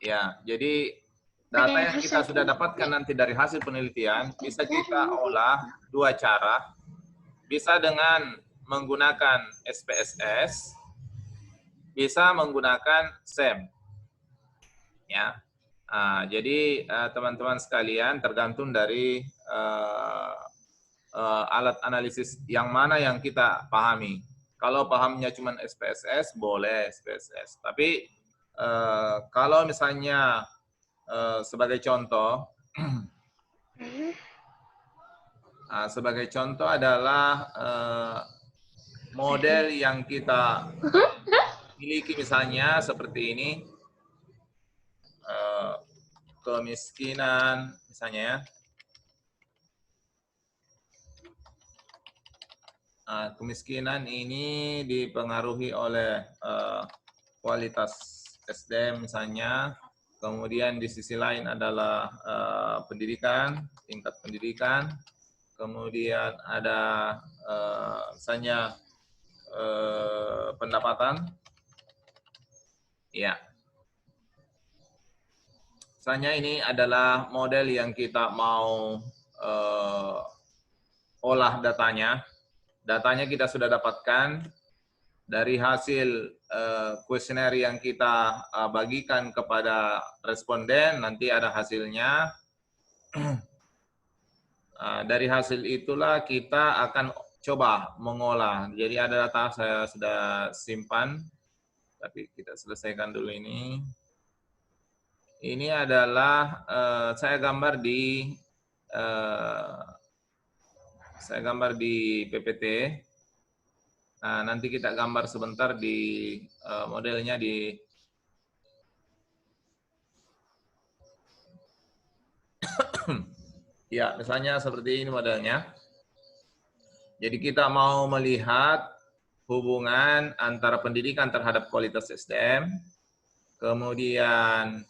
Ya, jadi data yang kita sudah dapatkan nanti dari hasil penelitian bisa kita olah dua cara. Bisa dengan menggunakan SPSS, bisa menggunakan SEM. Ya, jadi teman-teman sekalian tergantung dari alat analisis yang mana yang kita pahami. Kalau pahamnya cuma SPSS, boleh SPSS. Tapi kalau misalnya sebagai contoh, sebagai contoh adalah model yang kita miliki misalnya seperti ini, kemiskinan misalnya ya. Kemiskinan ini dipengaruhi oleh kualitas SDM misalnya, kemudian di sisi lain adalah pendidikan, tingkat pendidikan, kemudian ada misalnya pendapatan, ya. Misalnya ini adalah model yang kita mau olah datanya. Datanya kita sudah dapatkan dari hasil kuesioner yang kita bagikan kepada responden, nanti ada hasilnya. Dari hasil itulah kita akan coba mengolah. Jadi ada data saya sudah simpan, tapi kita selesaikan dulu ini. Ini adalah saya gambar di PPT. Nanti kita gambar sebentar di modelnya di ya, misalnya seperti ini modelnya. Jadi kita mau melihat hubungan antara pendidikan terhadap kualitas SDM, kemudian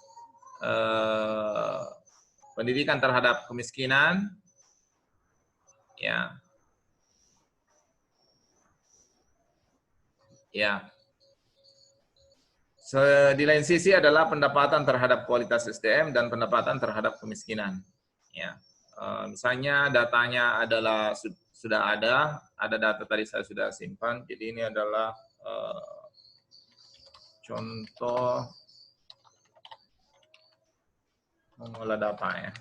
pendidikan terhadap kemiskinan, ya, ya. Di lain sisi adalah pendapatan terhadap kualitas SDM dan pendapatan terhadap kemiskinan. Ya, misalnya datanya adalah sudah ada data tadi saya sudah simpan. Jadi ini adalah contoh mengolah data ya.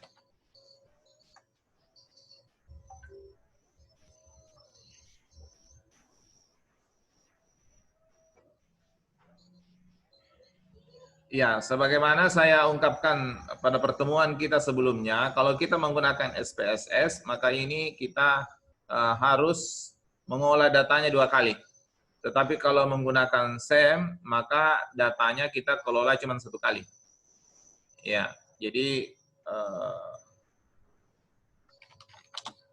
Ya, sebagaimana saya ungkapkan pada pertemuan kita sebelumnya, kalau kita menggunakan SPSS, maka ini kita harus mengolah datanya 2 kali. Tetapi kalau menggunakan SEM, maka datanya kita kelola cuma 1 kali. Ya, jadi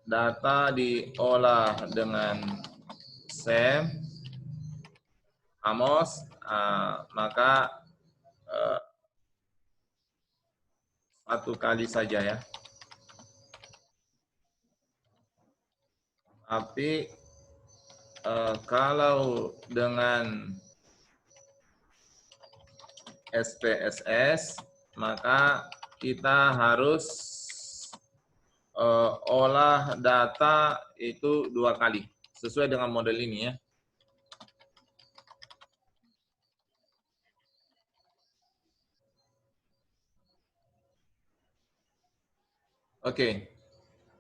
data diolah dengan SEM, Amos, maka 1 kali saja ya. Tapi kalau dengan SPSS, maka kita harus olah data itu 2 kali, sesuai dengan model ini ya. Oke,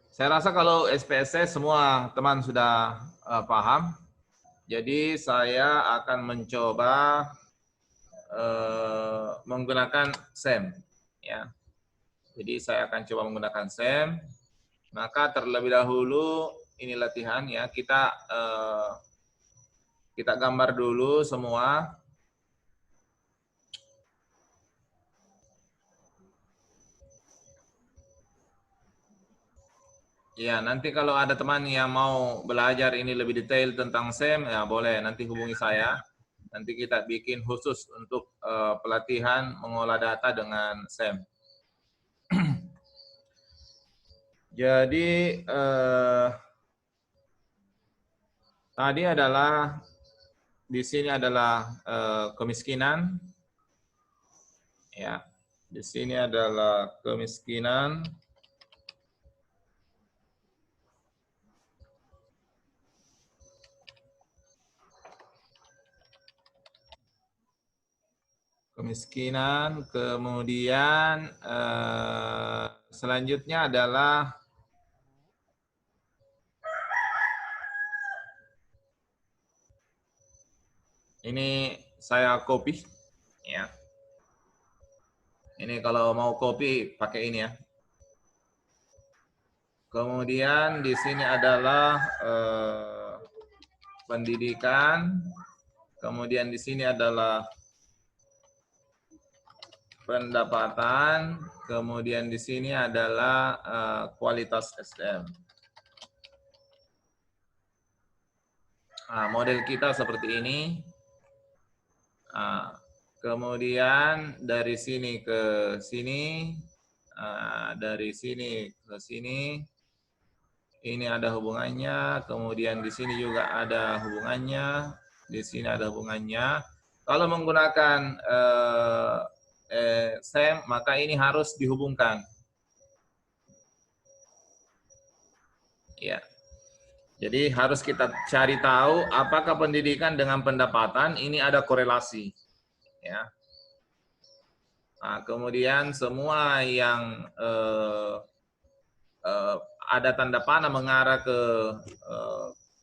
saya rasa kalau SPSS semua teman sudah paham. Jadi saya akan mencoba menggunakan SEM. Ya. Jadi saya akan coba menggunakan SEM. Maka terlebih dahulu ini latihan ya. Kita gambar dulu semua. Ya, nanti kalau ada teman yang mau belajar ini lebih detail tentang SEM, ya boleh nanti hubungi saya. Nanti kita bikin khusus untuk pelatihan mengolah data dengan SEM. Jadi tadi adalah di sini adalah kemiskinan, ya. Di sini adalah kemiskinan. Kemiskinan, kemudian selanjutnya adalah ini saya copy, ya. Ini kalau mau copy pakai ini ya. Kemudian di sini adalah pendidikan, kemudian di sini adalah pendapatan, kemudian di sini adalah kualitas SDM. Nah, model kita seperti ini. Nah, kemudian dari sini ke sini, dari sini ke sini, ini ada hubungannya. Kemudian di sini juga ada hubungannya, di sini ada hubungannya. Kalau menggunakan SEM, maka ini harus dihubungkan. Ya. Jadi harus kita cari tahu apakah pendidikan dengan pendapatan ini ada korelasi. Ya. Nah, kemudian semua yang ada tanda panah mengarah ke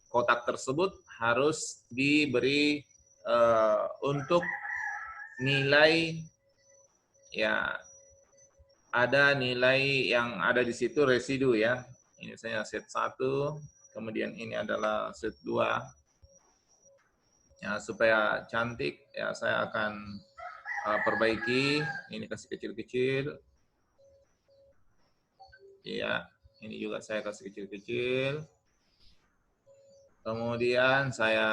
kotak tersebut harus diberi untuk nilai, ya, ada nilai yang ada di situ residu ya. Ini saya set 1, kemudian ini adalah set 2. Ya, supaya cantik ya saya akan perbaiki. Ini kasih kecil-kecil. Iya, ini juga saya kasih kecil-kecil. Kemudian saya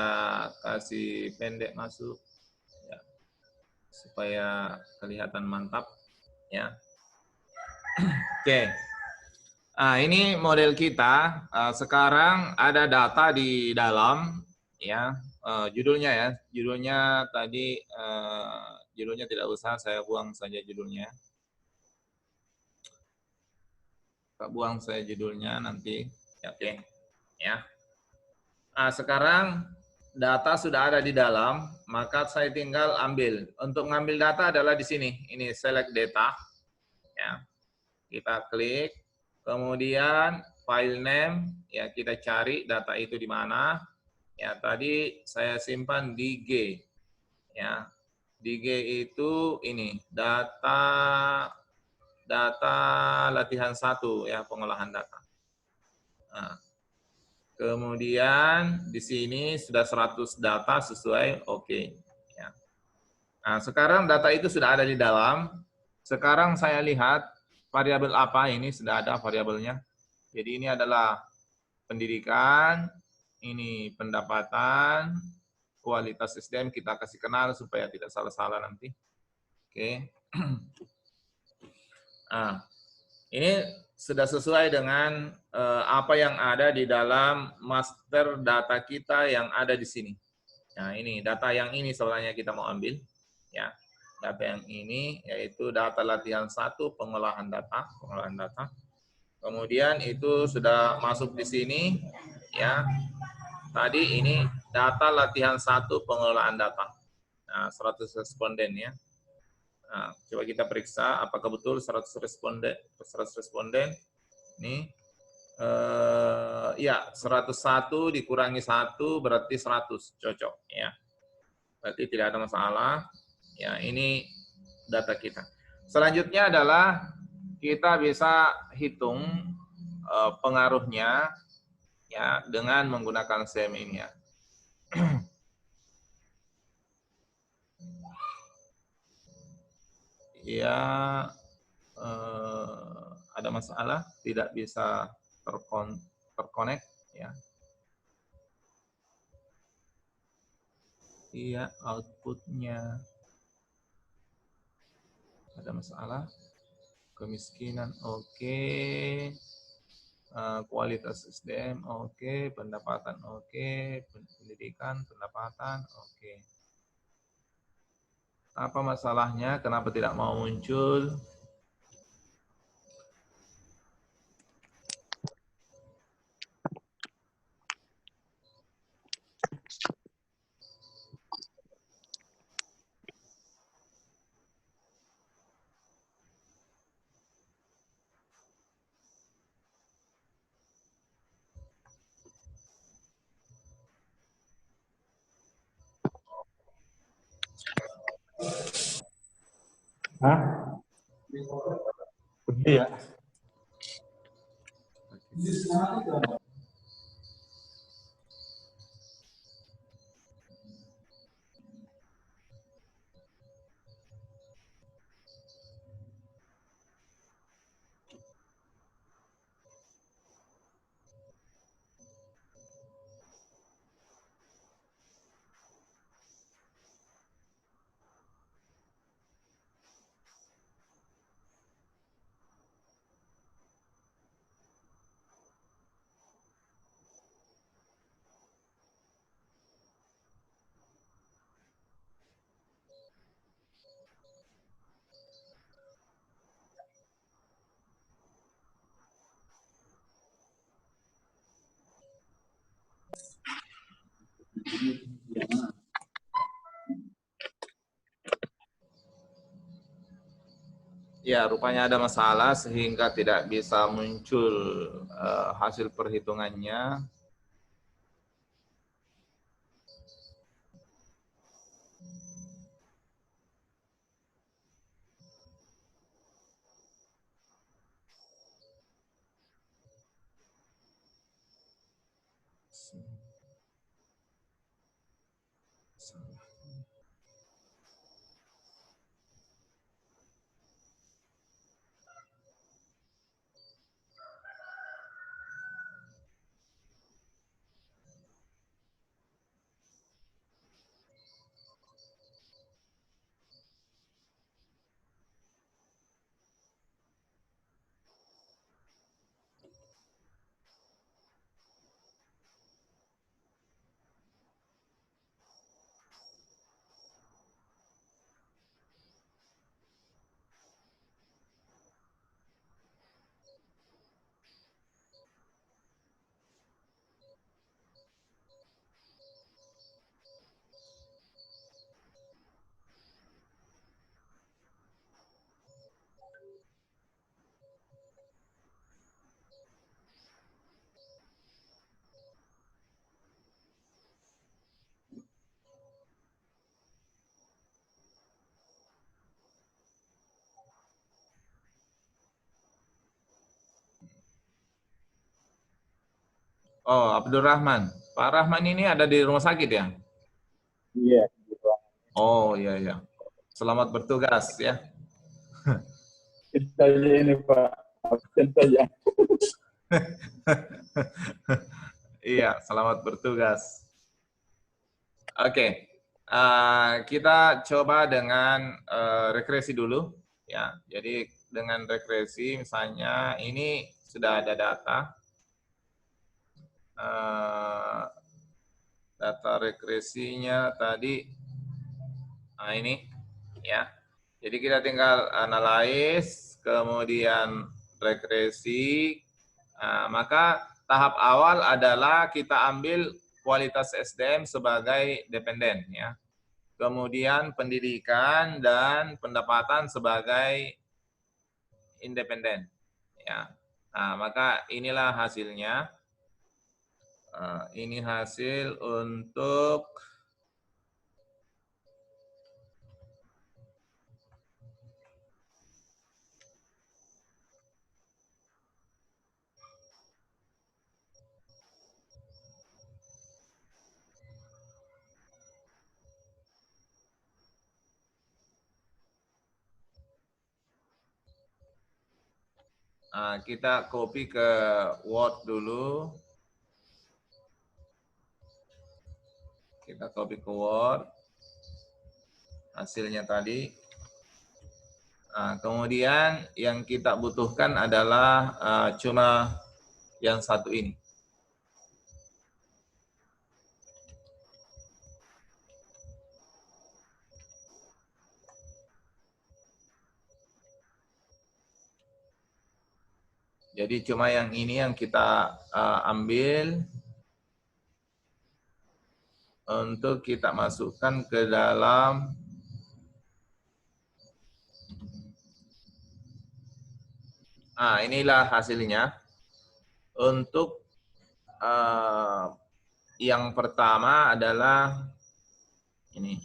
kasih pendek masuk ya, supaya kelihatan mantap ya. Oke. Nah, ini model kita. Sekarang ada data di dalam ya. Judulnya ya. Judulnya tadi judulnya tidak usah, saya buang saja judulnya. Saya buang saya judulnya nanti. Oke. Ya. Nah, sekarang data sudah ada di dalam, maka saya tinggal ambil. Untuk mengambil data adalah di sini. Ini select data. Ya. Kita klik, kemudian file name, ya kita cari data itu di mana. Ya, tadi saya simpan di G. Ya. Di G itu ini data latihan 1 ya, pengolahan data. Nah, kemudian di sini sudah 100 data sesuai oke. Ya. Nah, sekarang data itu sudah ada di dalam. Sekarang saya lihat variabel apa ini sudah ada variabelnya. Jadi ini adalah pendidikan, ini pendapatan, kualitas SDM kita kasih kenal supaya tidak salah-salah nanti. Oke. Nah, ini sudah sesuai dengan apa yang ada di dalam master data kita yang ada di sini. Nah, ini data yang ini sebenarnya kita mau ambil. Ya, data yang ini yaitu data latihan 1 pengolahan data. Kemudian itu sudah masuk di sini. Ya, tadi ini data latihan 1 pengolahan data. Nah, 100 responden ya. Nah, coba kita periksa apakah betul 100 responden. Ini ya 101 dikurangi 1 berarti 100, cocok ya. Berarti tidak ada masalah. Ya, ini data kita. Selanjutnya adalah kita bisa hitung pengaruhnya ya dengan menggunakan SEM ini ya. Ya, ada masalah, tidak bisa terkonek ya. Iya, outputnya ada masalah. Kemiskinan oke. Kualitas SDM oke, pendapatan oke, pendidikan, pendapatan oke. Apa masalahnya? Kenapa tidak mau muncul? Hah? Iya. Ya, rupanya ada masalah sehingga tidak bisa muncul hasil perhitungannya. Oh, Abdurrahman. Pak Rahman ini ada di rumah sakit ya? Iya. Oh, iya, iya. Selamat bertugas ya. Kita aja ini Pak, absen saja. Iya, selamat bertugas. Oke, kita coba dengan regresi dulu. Ya, jadi dengan regresi, misalnya ini sudah ada data. Data regresinya tadi, nah ini, ya. Jadi kita tinggal analyze, kemudian regresi. Maka tahap awal adalah kita ambil kualitas SDM sebagai dependen, ya. Kemudian pendidikan dan pendapatan sebagai independen, ya. Nah, maka inilah hasilnya. Ini hasil untuk kita copy ke Word dulu. Kita copy ke Word hasilnya tadi. Kemudian yang kita butuhkan adalah cuma yang satu ini. Jadi cuma yang ini yang kita ambil untuk kita masukkan ke dalam inilah hasilnya. Untuk yang pertama adalah ini.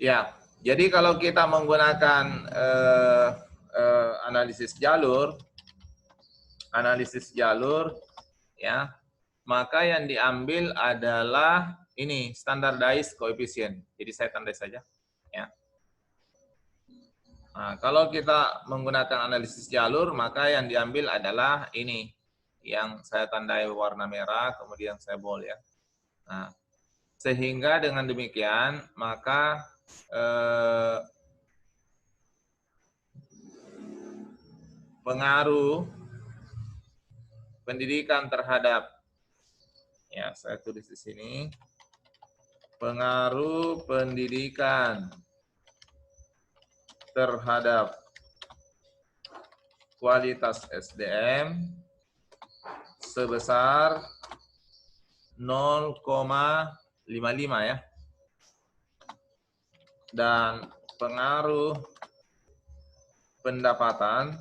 Ya, jadi kalau kita menggunakan analisis jalur, ya, maka yang diambil adalah ini standardized coefficient. Jadi saya tandai saja, ya. Nah, kalau kita menggunakan analisis jalur, maka yang diambil adalah ini yang saya tandai warna merah, kemudian saya bold, ya. Nah, sehingga dengan demikian maka pengaruh pendidikan terhadap, ya saya tulis di sini, pengaruh pendidikan terhadap kualitas SDM sebesar 0,55 ya. Dan pengaruh pendapatan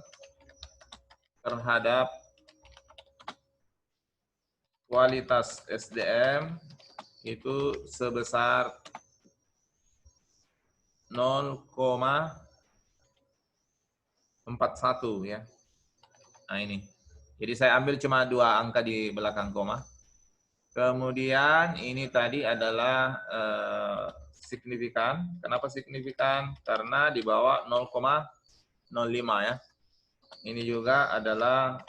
terhadap kualitas SDM itu sebesar 0,41 ya. Nah ini. Jadi saya ambil cuma 2 angka di belakang koma. Kemudian ini tadi adalah signifikan. Kenapa signifikan? Karena di bawah 0,05 ya. Ini juga adalah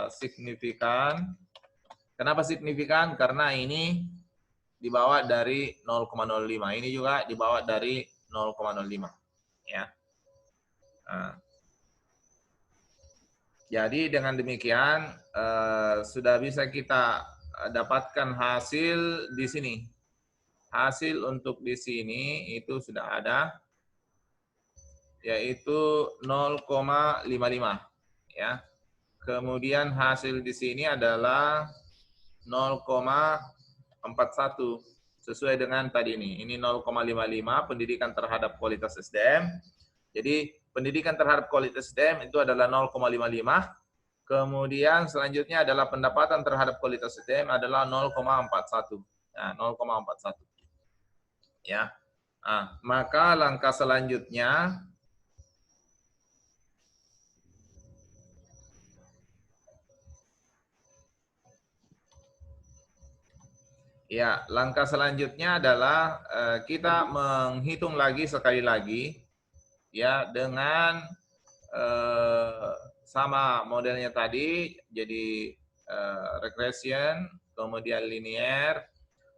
signifikan. Kenapa signifikan? Karena ini di bawah dari 0,05. Ini juga di bawah dari 0,05 ya. Nah, jadi dengan demikian sudah bisa kita dapatkan hasil di sini. Hasil untuk di sini itu sudah ada, yaitu 0,55 ya. Kemudian hasil di sini adalah 0,41 sesuai dengan tadi ini. Ini 0,55 pendidikan terhadap kualitas SDM. Jadi pendidikan terhadap kualitas SDM itu adalah 0,55. Kemudian selanjutnya adalah pendapatan terhadap kualitas SDM adalah 0,41. Nah, 0,41. Ya. Nah, maka langkah selanjutnya adalah kita menghitung lagi sekali lagi ya dengan sama modelnya tadi, jadi regression, kemudian linear.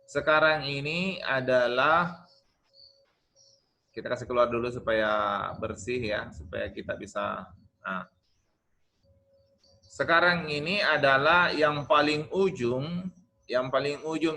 Sekarang ini adalah kita kasih keluar dulu supaya bersih ya, supaya kita bisa. Nah, sekarang ini adalah yang paling ujung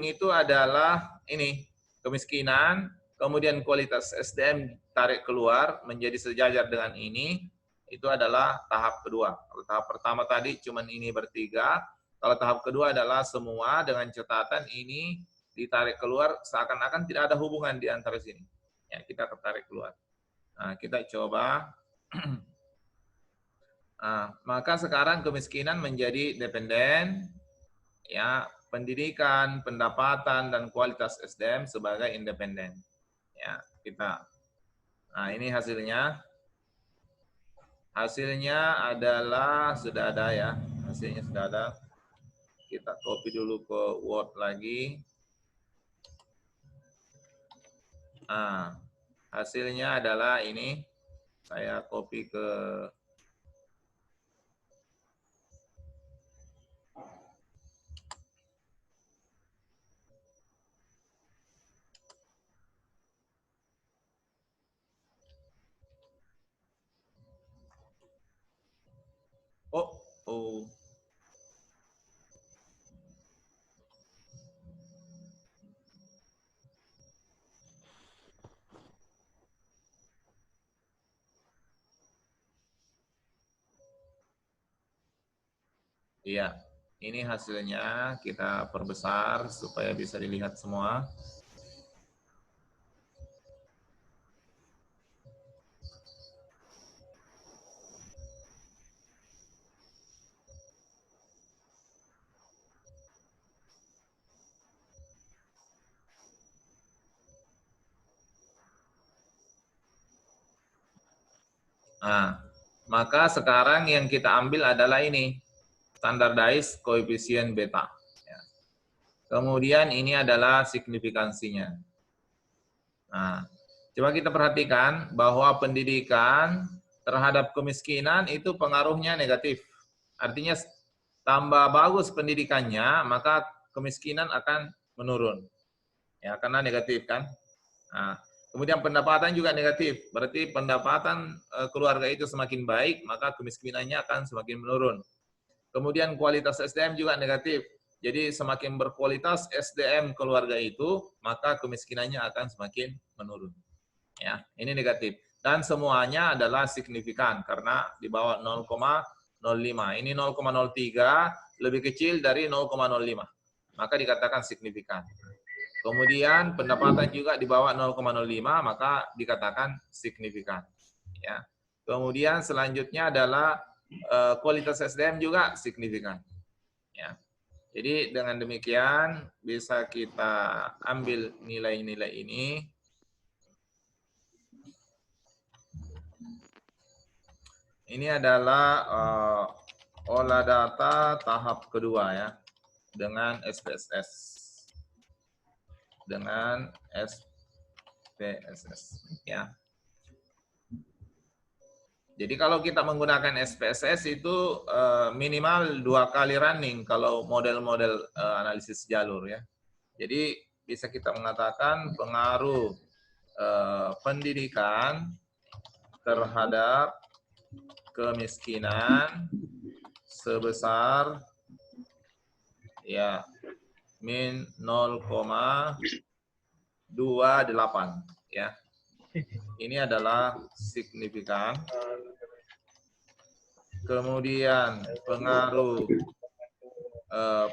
itu adalah ini kemiskinan, kemudian kualitas SDM tarik keluar menjadi sejajar dengan ini, itu adalah tahap kedua. Kalau tahap pertama tadi cuman ini bertiga, kalau tahap kedua adalah semua dengan catatan ini ditarik keluar seakan-akan tidak ada hubungan di antara sini. Ya, kita tarik keluar. Nah, kita coba. Nah, maka sekarang kemiskinan menjadi dependen, ya, pendidikan, pendapatan, dan kualitas SDM sebagai independen. Ya, kita. Nah, ini hasilnya. Hasilnya adalah sudah ada ya. Hasilnya sudah ada. Kita copy dulu ke Word lagi. Nah, hasilnya adalah ini. Saya copy ke oh. Iya, ini hasilnya kita perbesar supaya bisa dilihat semua. Nah, maka sekarang yang kita ambil adalah ini, standardized koefisien beta. Ya. Kemudian ini adalah signifikansinya. Nah, coba kita perhatikan bahwa pendidikan terhadap kemiskinan itu pengaruhnya negatif. Artinya tambah bagus pendidikannya, maka kemiskinan akan menurun. Ya, karena negatif kan. Nah, kemudian pendapatan juga negatif. Berarti pendapatan keluarga itu semakin baik, maka kemiskinannya akan semakin menurun. Kemudian kualitas SDM juga negatif. Jadi semakin berkualitas SDM keluarga itu, maka kemiskinannya akan semakin menurun. Ya, ini negatif. Dan semuanya adalah signifikan karena di bawah 0,05. Ini 0,03 lebih kecil dari 0,05. Maka dikatakan signifikan. Kemudian pendapatan juga di bawah 0,05 maka dikatakan signifikan. Ya. Kemudian selanjutnya adalah kualitas SDM juga signifikan. Ya. Jadi dengan demikian bisa kita ambil nilai-nilai ini. Ini adalah olah data tahap kedua ya dengan SPSS. Dengan SPSS ya. Jadi kalau kita menggunakan SPSS itu minimal 2 kali running kalau model-model analisis jalur ya. Jadi bisa kita mengatakan pengaruh pendidikan terhadap kemiskinan sebesar ya min 0,28 ya. Ini adalah signifikan. Kemudian pengaruh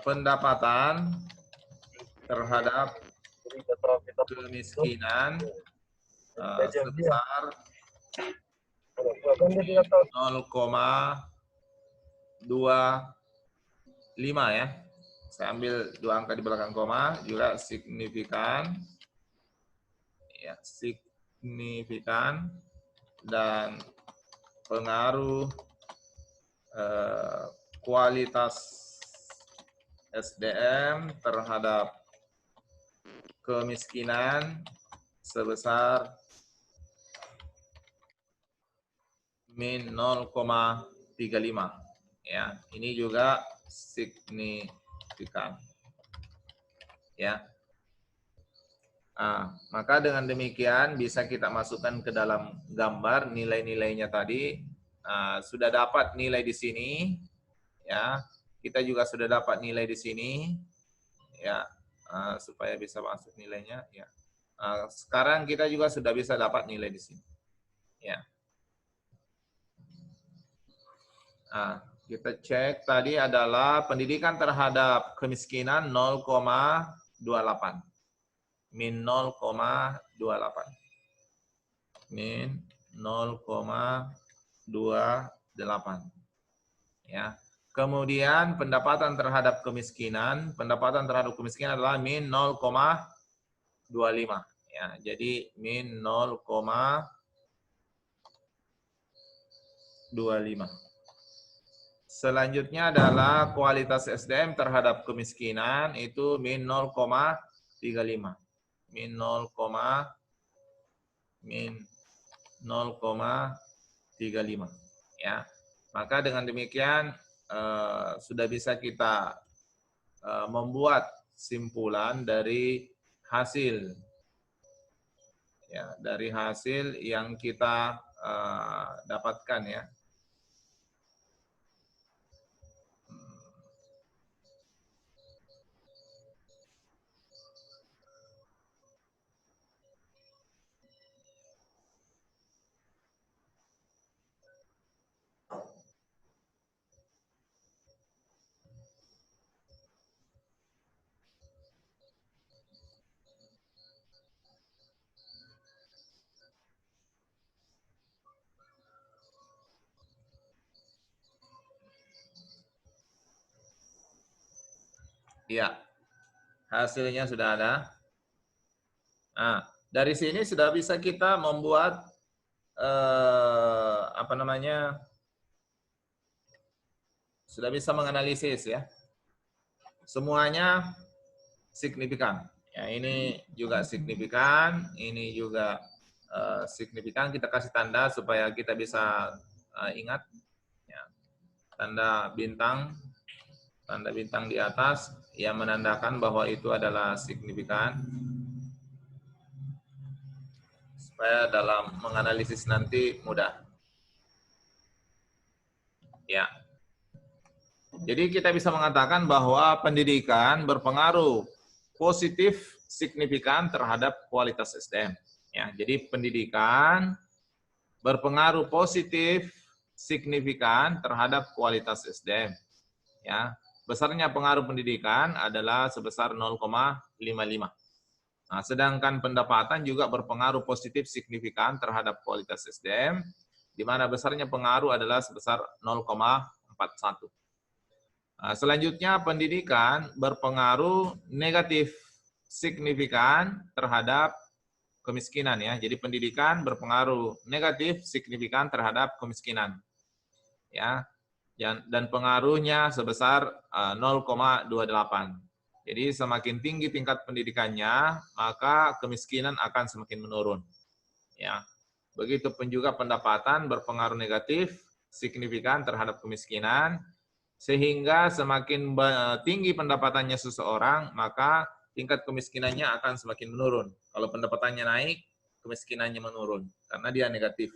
pendapatan terhadap kemiskinan sebesar 0,25 ya. Saya ambil 2 angka di belakang koma, juga signifikan. Ya, signifikan dan pengaruh kualitas SDM terhadap kemiskinan sebesar min 0,35 ya. Ini juga signifikan ya. Nah, maka dengan demikian bisa kita masukkan ke dalam gambar nilai-nilainya tadi. Nah, sudah dapat nilai di sini ya. Kita juga sudah dapat nilai di sini ya, supaya bisa masuk nilainya ya. Sekarang kita juga sudah bisa dapat nilai di sini ya. Nah, kita cek tadi adalah pendidikan terhadap kemiskinan 0,28. Min 0,28. Min 0,28. Ya. Kemudian pendapatan terhadap kemiskinan adalah min 0,25. Ya, jadi min 0,25. Selanjutnya adalah kualitas SDM terhadap kemiskinan itu min 0,35. Min 0,35 ya. Maka dengan demikian sudah bisa kita membuat simpulan dari hasil ya, dari hasil yang kita dapatkan ya. Iya, hasilnya sudah ada. Nah, dari sini sudah bisa kita membuat apa namanya, sudah bisa menganalisis ya. Semuanya signifikan. Ya, ini juga signifikan, ini juga signifikan. Kita kasih tanda supaya kita bisa ingat. Ya. Tanda bintang di atas yang menandakan bahwa itu adalah signifikan. Supaya dalam menganalisis nanti mudah. Ya. Jadi kita bisa mengatakan bahwa pendidikan berpengaruh positif signifikan terhadap kualitas SDM. Ya, jadi pendidikan berpengaruh positif signifikan terhadap kualitas SDM. Ya, besarnya pengaruh pendidikan adalah sebesar 0,55. Nah, sedangkan pendapatan juga berpengaruh positif signifikan terhadap kualitas SDM, di mana besarnya pengaruh adalah sebesar 0,41. Nah, selanjutnya pendidikan berpengaruh negatif signifikan terhadap kemiskinan ya. Jadi pendidikan berpengaruh negatif signifikan terhadap kemiskinan. Ya. Dan pengaruhnya sebesar 0,28. Jadi semakin tinggi tingkat pendidikannya, maka kemiskinan akan semakin menurun. Ya. Begitupun juga pendapatan berpengaruh negatif signifikan terhadap kemiskinan. Sehingga semakin tinggi pendapatannya seseorang, maka tingkat kemiskinannya akan semakin menurun. Kalau pendapatannya naik, kemiskinannya menurun, karena dia negatif.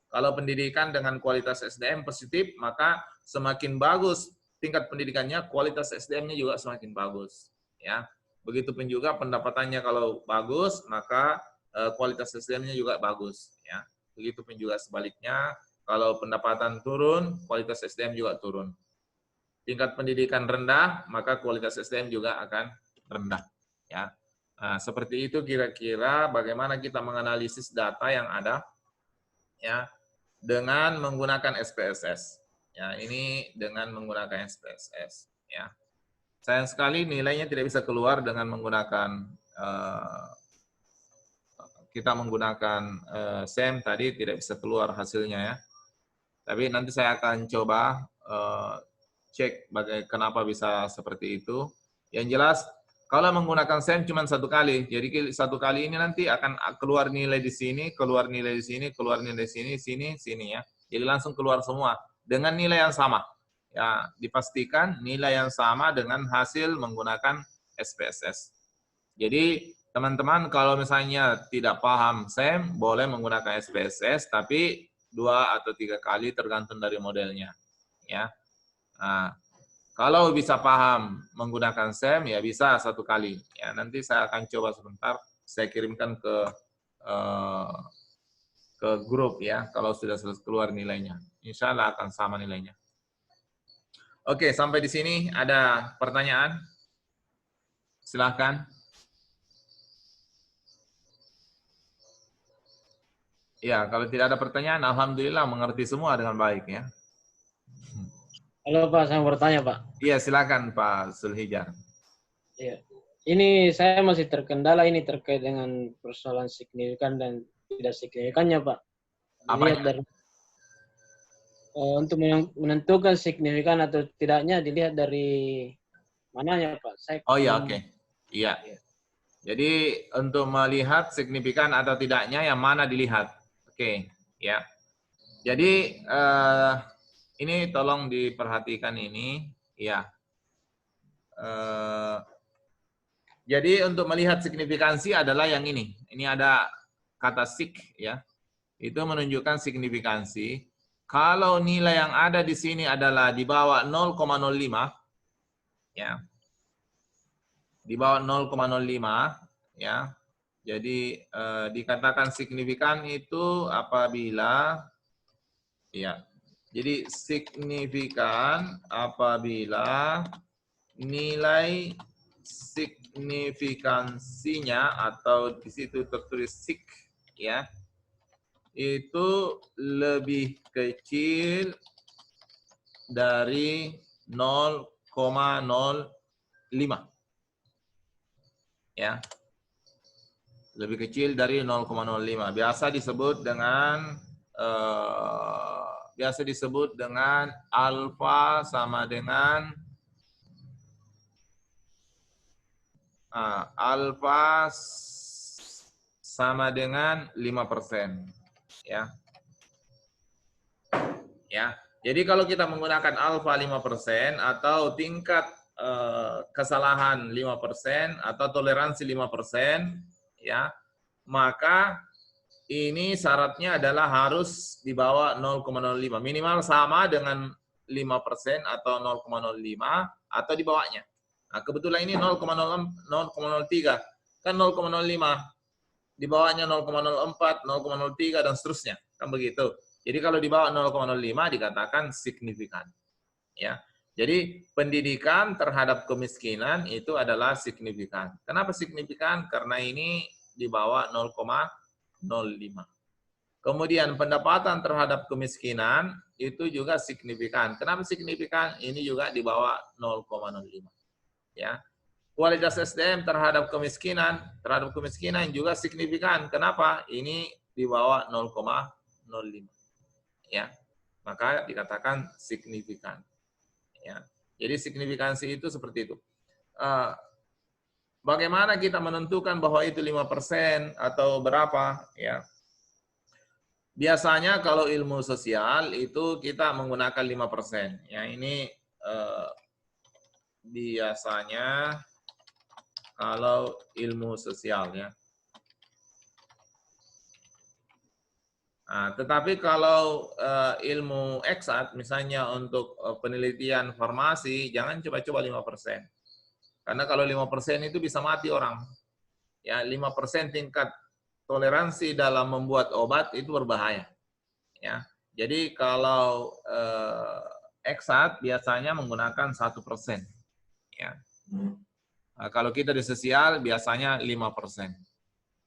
Kalau pendidikan dengan kualitas SDM positif, maka semakin bagus tingkat pendidikannya, kualitas SDM-nya juga semakin bagus. Ya, begitupun juga pendapatannya kalau bagus, maka kualitas SDM-nya juga bagus. Ya, begitupun juga sebaliknya, kalau pendapatan turun, kualitas SDM juga turun. Tingkat pendidikan rendah, maka kualitas SDM juga akan rendah. Ya, nah, seperti itu kira-kira bagaimana kita menganalisis data yang ada, ya, dengan menggunakan SPSS. Ya, ini dengan menggunakan SPSS. Ya, sayang sekali nilainya tidak bisa keluar dengan menggunakan kita menggunakan SEM tadi, tidak bisa keluar hasilnya ya. Tapi nanti saya akan coba cek kenapa bisa seperti itu. Yang jelas, kalau menggunakan SEM cuma satu kali, jadi satu kali ini nanti akan keluar nilai di sini, keluar nilai di sini, keluar nilai di sini, sini ya. Jadi langsung keluar semua dengan nilai yang sama. Ya, dipastikan nilai yang sama dengan hasil menggunakan SPSS. Jadi teman-teman kalau misalnya tidak paham SEM, boleh menggunakan SPSS, tapi 2 atau 3 kali tergantung dari modelnya. Ya. Nah, kalau bisa paham menggunakan SEM, ya bisa 1 kali. Ya, nanti saya akan coba sebentar, saya kirimkan ke grup ya, kalau sudah selesai keluar nilainya. Insya Allah akan sama nilainya. Oke, sampai di sini ada pertanyaan? Silahkan. Ya, kalau tidak ada pertanyaan, alhamdulillah mengerti semua dengan baik ya. Halo Pak, saya mau bertanya Pak. Iya, silakan Pak Zulhijar. Iya. Ini saya masih terkendala ini terkait dengan persoalan signifikan dan tidak signifikannya Pak. Dilihat dari untuk menentukan signifikan atau tidaknya dilihat dari mananya Pak. Oh iya, oke. Iya. Jadi untuk melihat signifikan atau tidaknya yang mana dilihat. Oke, ya. Jadi ini tolong diperhatikan ini, ya. Jadi untuk melihat signifikansi adalah yang ini. Ini ada kata sig, ya. Itu menunjukkan signifikansi. Kalau nilai yang ada di sini adalah di bawah 0,05, ya. Di bawah 0,05, ya. Jadi dikatakan signifikan itu apabila, ya. Jadi signifikan apabila nilai signifikansinya atau di situ tertulis sig, ya, itu lebih kecil dari 0,05. Ya. Lebih kecil dari 0,05. Biasa disebut dengan biasa disebut dengan alfa sama dengan alfa sama dengan 5%. Ya. Ya. Jadi kalau kita menggunakan alfa 5% atau tingkat kesalahan 5% atau toleransi 5%, ya, maka ini syaratnya adalah harus di bawah 0,05. Minimal sama dengan 5% atau 0,05 atau di bawahnya. Nah, kebetulan ini 0,03. Kan 0,05. Di bawahnya 0,04, 0,03, dan seterusnya. Kan begitu. Jadi kalau di bawah 0,05 dikatakan signifikan. Ya. Jadi pendidikan terhadap kemiskinan itu adalah signifikan. Kenapa signifikan? Karena ini di bawah 0,05. Kemudian pendapatan terhadap kemiskinan itu juga signifikan. Kenapa signifikan? Ini juga di bawah 0,05. Ya. Kualitas SDM terhadap kemiskinan juga signifikan. Kenapa? Ini di bawah 0,05. Ya. Maka dikatakan signifikan. Ya. Jadi signifikansi itu seperti itu. Bagaimana kita menentukan bahwa itu 5% atau berapa? Ya. Biasanya kalau ilmu sosial itu kita menggunakan 5%. Ya, ini biasanya kalau ilmu sosial, ya. Nah, tetapi kalau ilmu eksat, misalnya untuk penelitian farmasi, jangan coba-coba 5%. Karena kalau 5% itu bisa mati orang. Ya, 5% tingkat toleransi dalam membuat obat itu berbahaya. Ya, jadi kalau eksat biasanya menggunakan 1%. Ya. Nah, kalau kita di sosial biasanya 5%.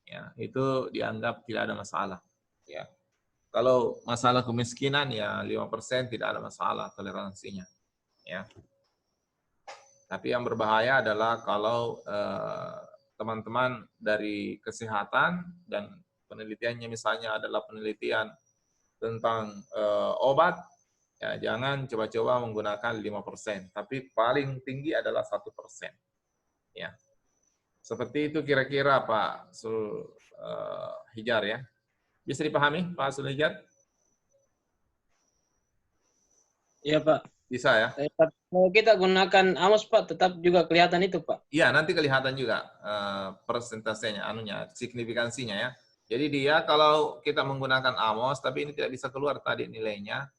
Ya, itu dianggap tidak ada masalah. Ya. Kalau masalah kemiskinan ya 5% tidak ada masalah toleransinya. Ya. Tapi yang berbahaya adalah kalau teman-teman dari kesehatan dan penelitiannya misalnya adalah penelitian tentang obat, ya jangan coba-coba menggunakan 5%, tapi paling tinggi adalah 1%. Ya. Seperti itu kira-kira Pak Hijar, ya. Bisa dipahami Pak Hijar? Iya Pak. Bisa ya? Kalau kita gunakan AMOS Pak, tetap juga kelihatan itu Pak. Iya, nanti kelihatan juga persentasenya, signifikansinya ya. Jadi dia kalau kita menggunakan AMOS, tapi ini tidak bisa keluar tadi nilainya,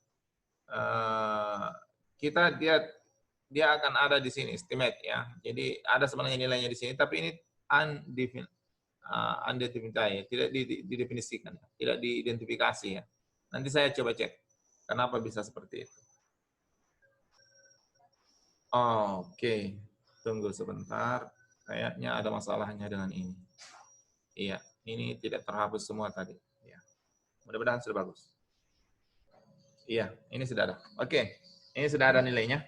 dia akan ada di sini estimate ya. Jadi ada sebenarnya nilainya di sini, tapi ini undefined, tidak didefinisikan, tidak diidentifikasi ya. Nanti saya coba cek kenapa bisa seperti itu. Oke. Tunggu sebentar, kayaknya ada masalahnya dengan ini. Iya, ini tidak terhapus semua tadi. Ya. Mudah-mudahan sudah bagus. Iya, ini sudah ada. Oke, ini sudah ada nilainya.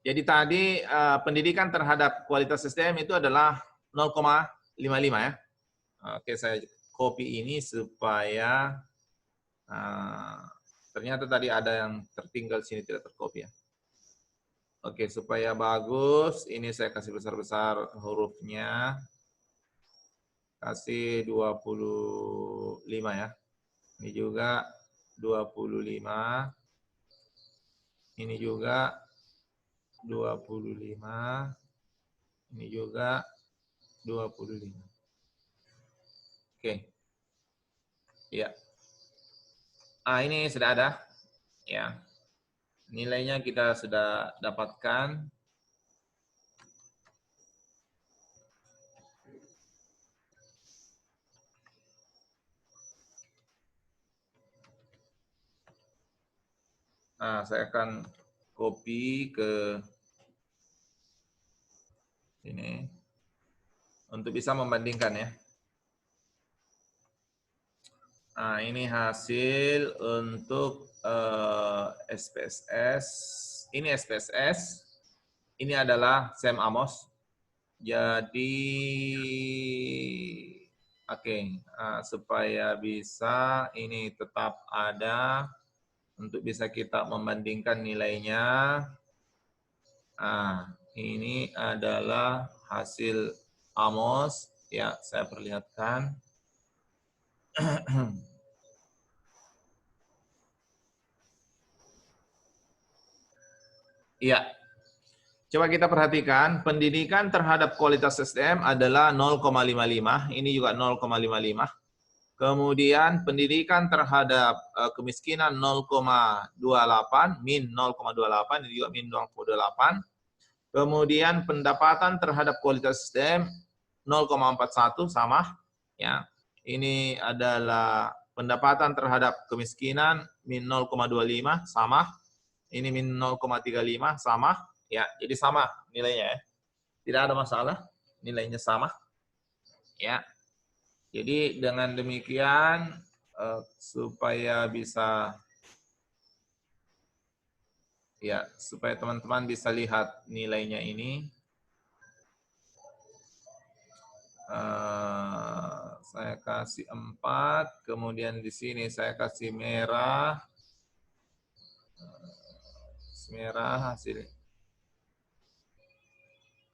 Jadi tadi pendidikan terhadap kualitas SDM itu adalah 0,55 ya. Oke, saya copy ini supaya ternyata tadi ada yang tertinggal sini tidak tercopy ya. Oke, supaya bagus, ini saya kasih besar-besar hurufnya. Kasih 25 ya. Ini juga 25. Ini juga 25. Ini juga 25. Oke. Ya. Ini sudah ada. Ya. Nilainya kita sudah dapatkan. Nah, saya akan copy ke sini untuk bisa membandingkan ya. Nah, ini hasil untuk SPSS. Ini SPSS. Ini adalah SEM AMOS. Jadi Oke, supaya bisa ini tetap ada untuk bisa kita membandingkan nilainya. Ini adalah hasil Amos. Ya, saya perlihatkan. Iya. Coba kita perhatikan, pendidikan terhadap kualitas SDM adalah 0,55. Ini juga 0,55. Kemudian pendidikan terhadap kemiskinan 0,28, min 0,28, ini juga min 0,28. Kemudian pendapatan terhadap kualitas SDM 0,41 sama, ya. Ini adalah pendapatan terhadap kemiskinan min 0,25 sama. Ini min 0,35 sama, ya. Jadi sama nilainya, ya. Tidak ada masalah, nilainya sama, ya. Jadi dengan demikian supaya bisa, ya, supaya teman-teman bisa lihat nilainya ini, saya kasih 4, kemudian di sini saya kasih merah, hasil,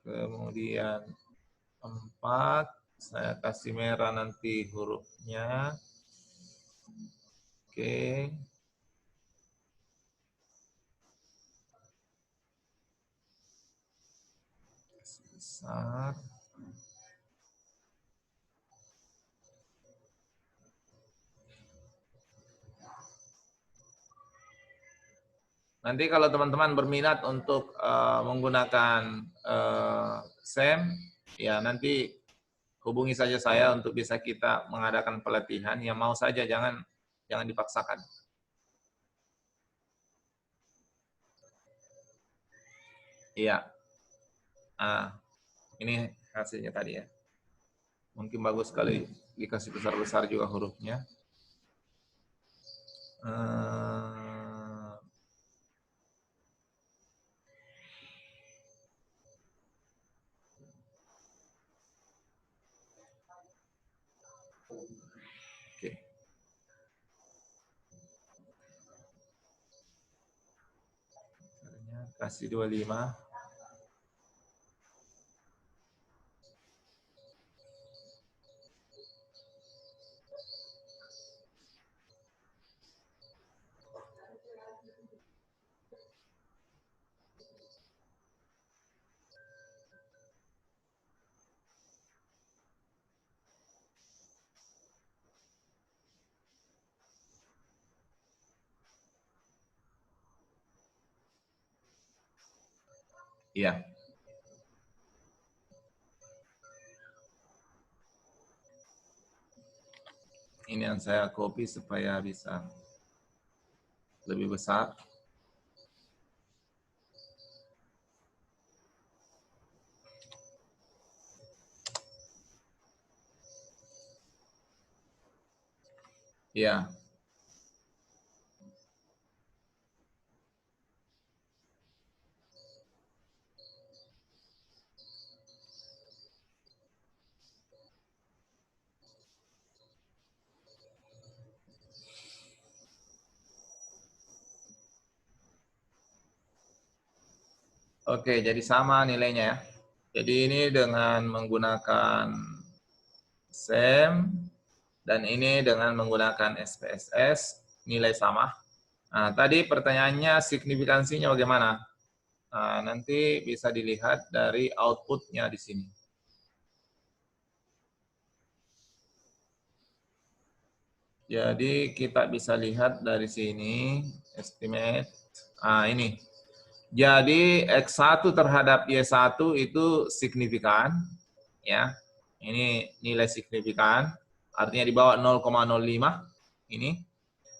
kemudian 4, saya kasih merah nanti hurufnya. Oke. Besar. Nanti kalau teman-teman berminat untuk menggunakan SEM, ya nanti hubungi saja saya untuk bisa kita mengadakan pelatihan. Yang mau saja, jangan dipaksakan. Iya. Ini hasilnya tadi, ya. Mungkin bagus sekali dikasih besar-besar juga hurufnya. Oke. Kasih 25. Iya. Ini yang saya copy supaya bisa lebih besar. Iya. Oke, jadi sama nilainya, ya. Jadi ini dengan menggunakan SEM dan ini dengan menggunakan SPSS, nilai sama. Nah, tadi pertanyaannya signifikansinya bagaimana? Nah, nanti bisa dilihat dari outputnya di sini. Jadi kita bisa lihat dari sini, estimate. Ini. Jadi X1 terhadap Y1 itu signifikan, ya. Ini nilai signifikan, artinya di bawah 0,05 ini.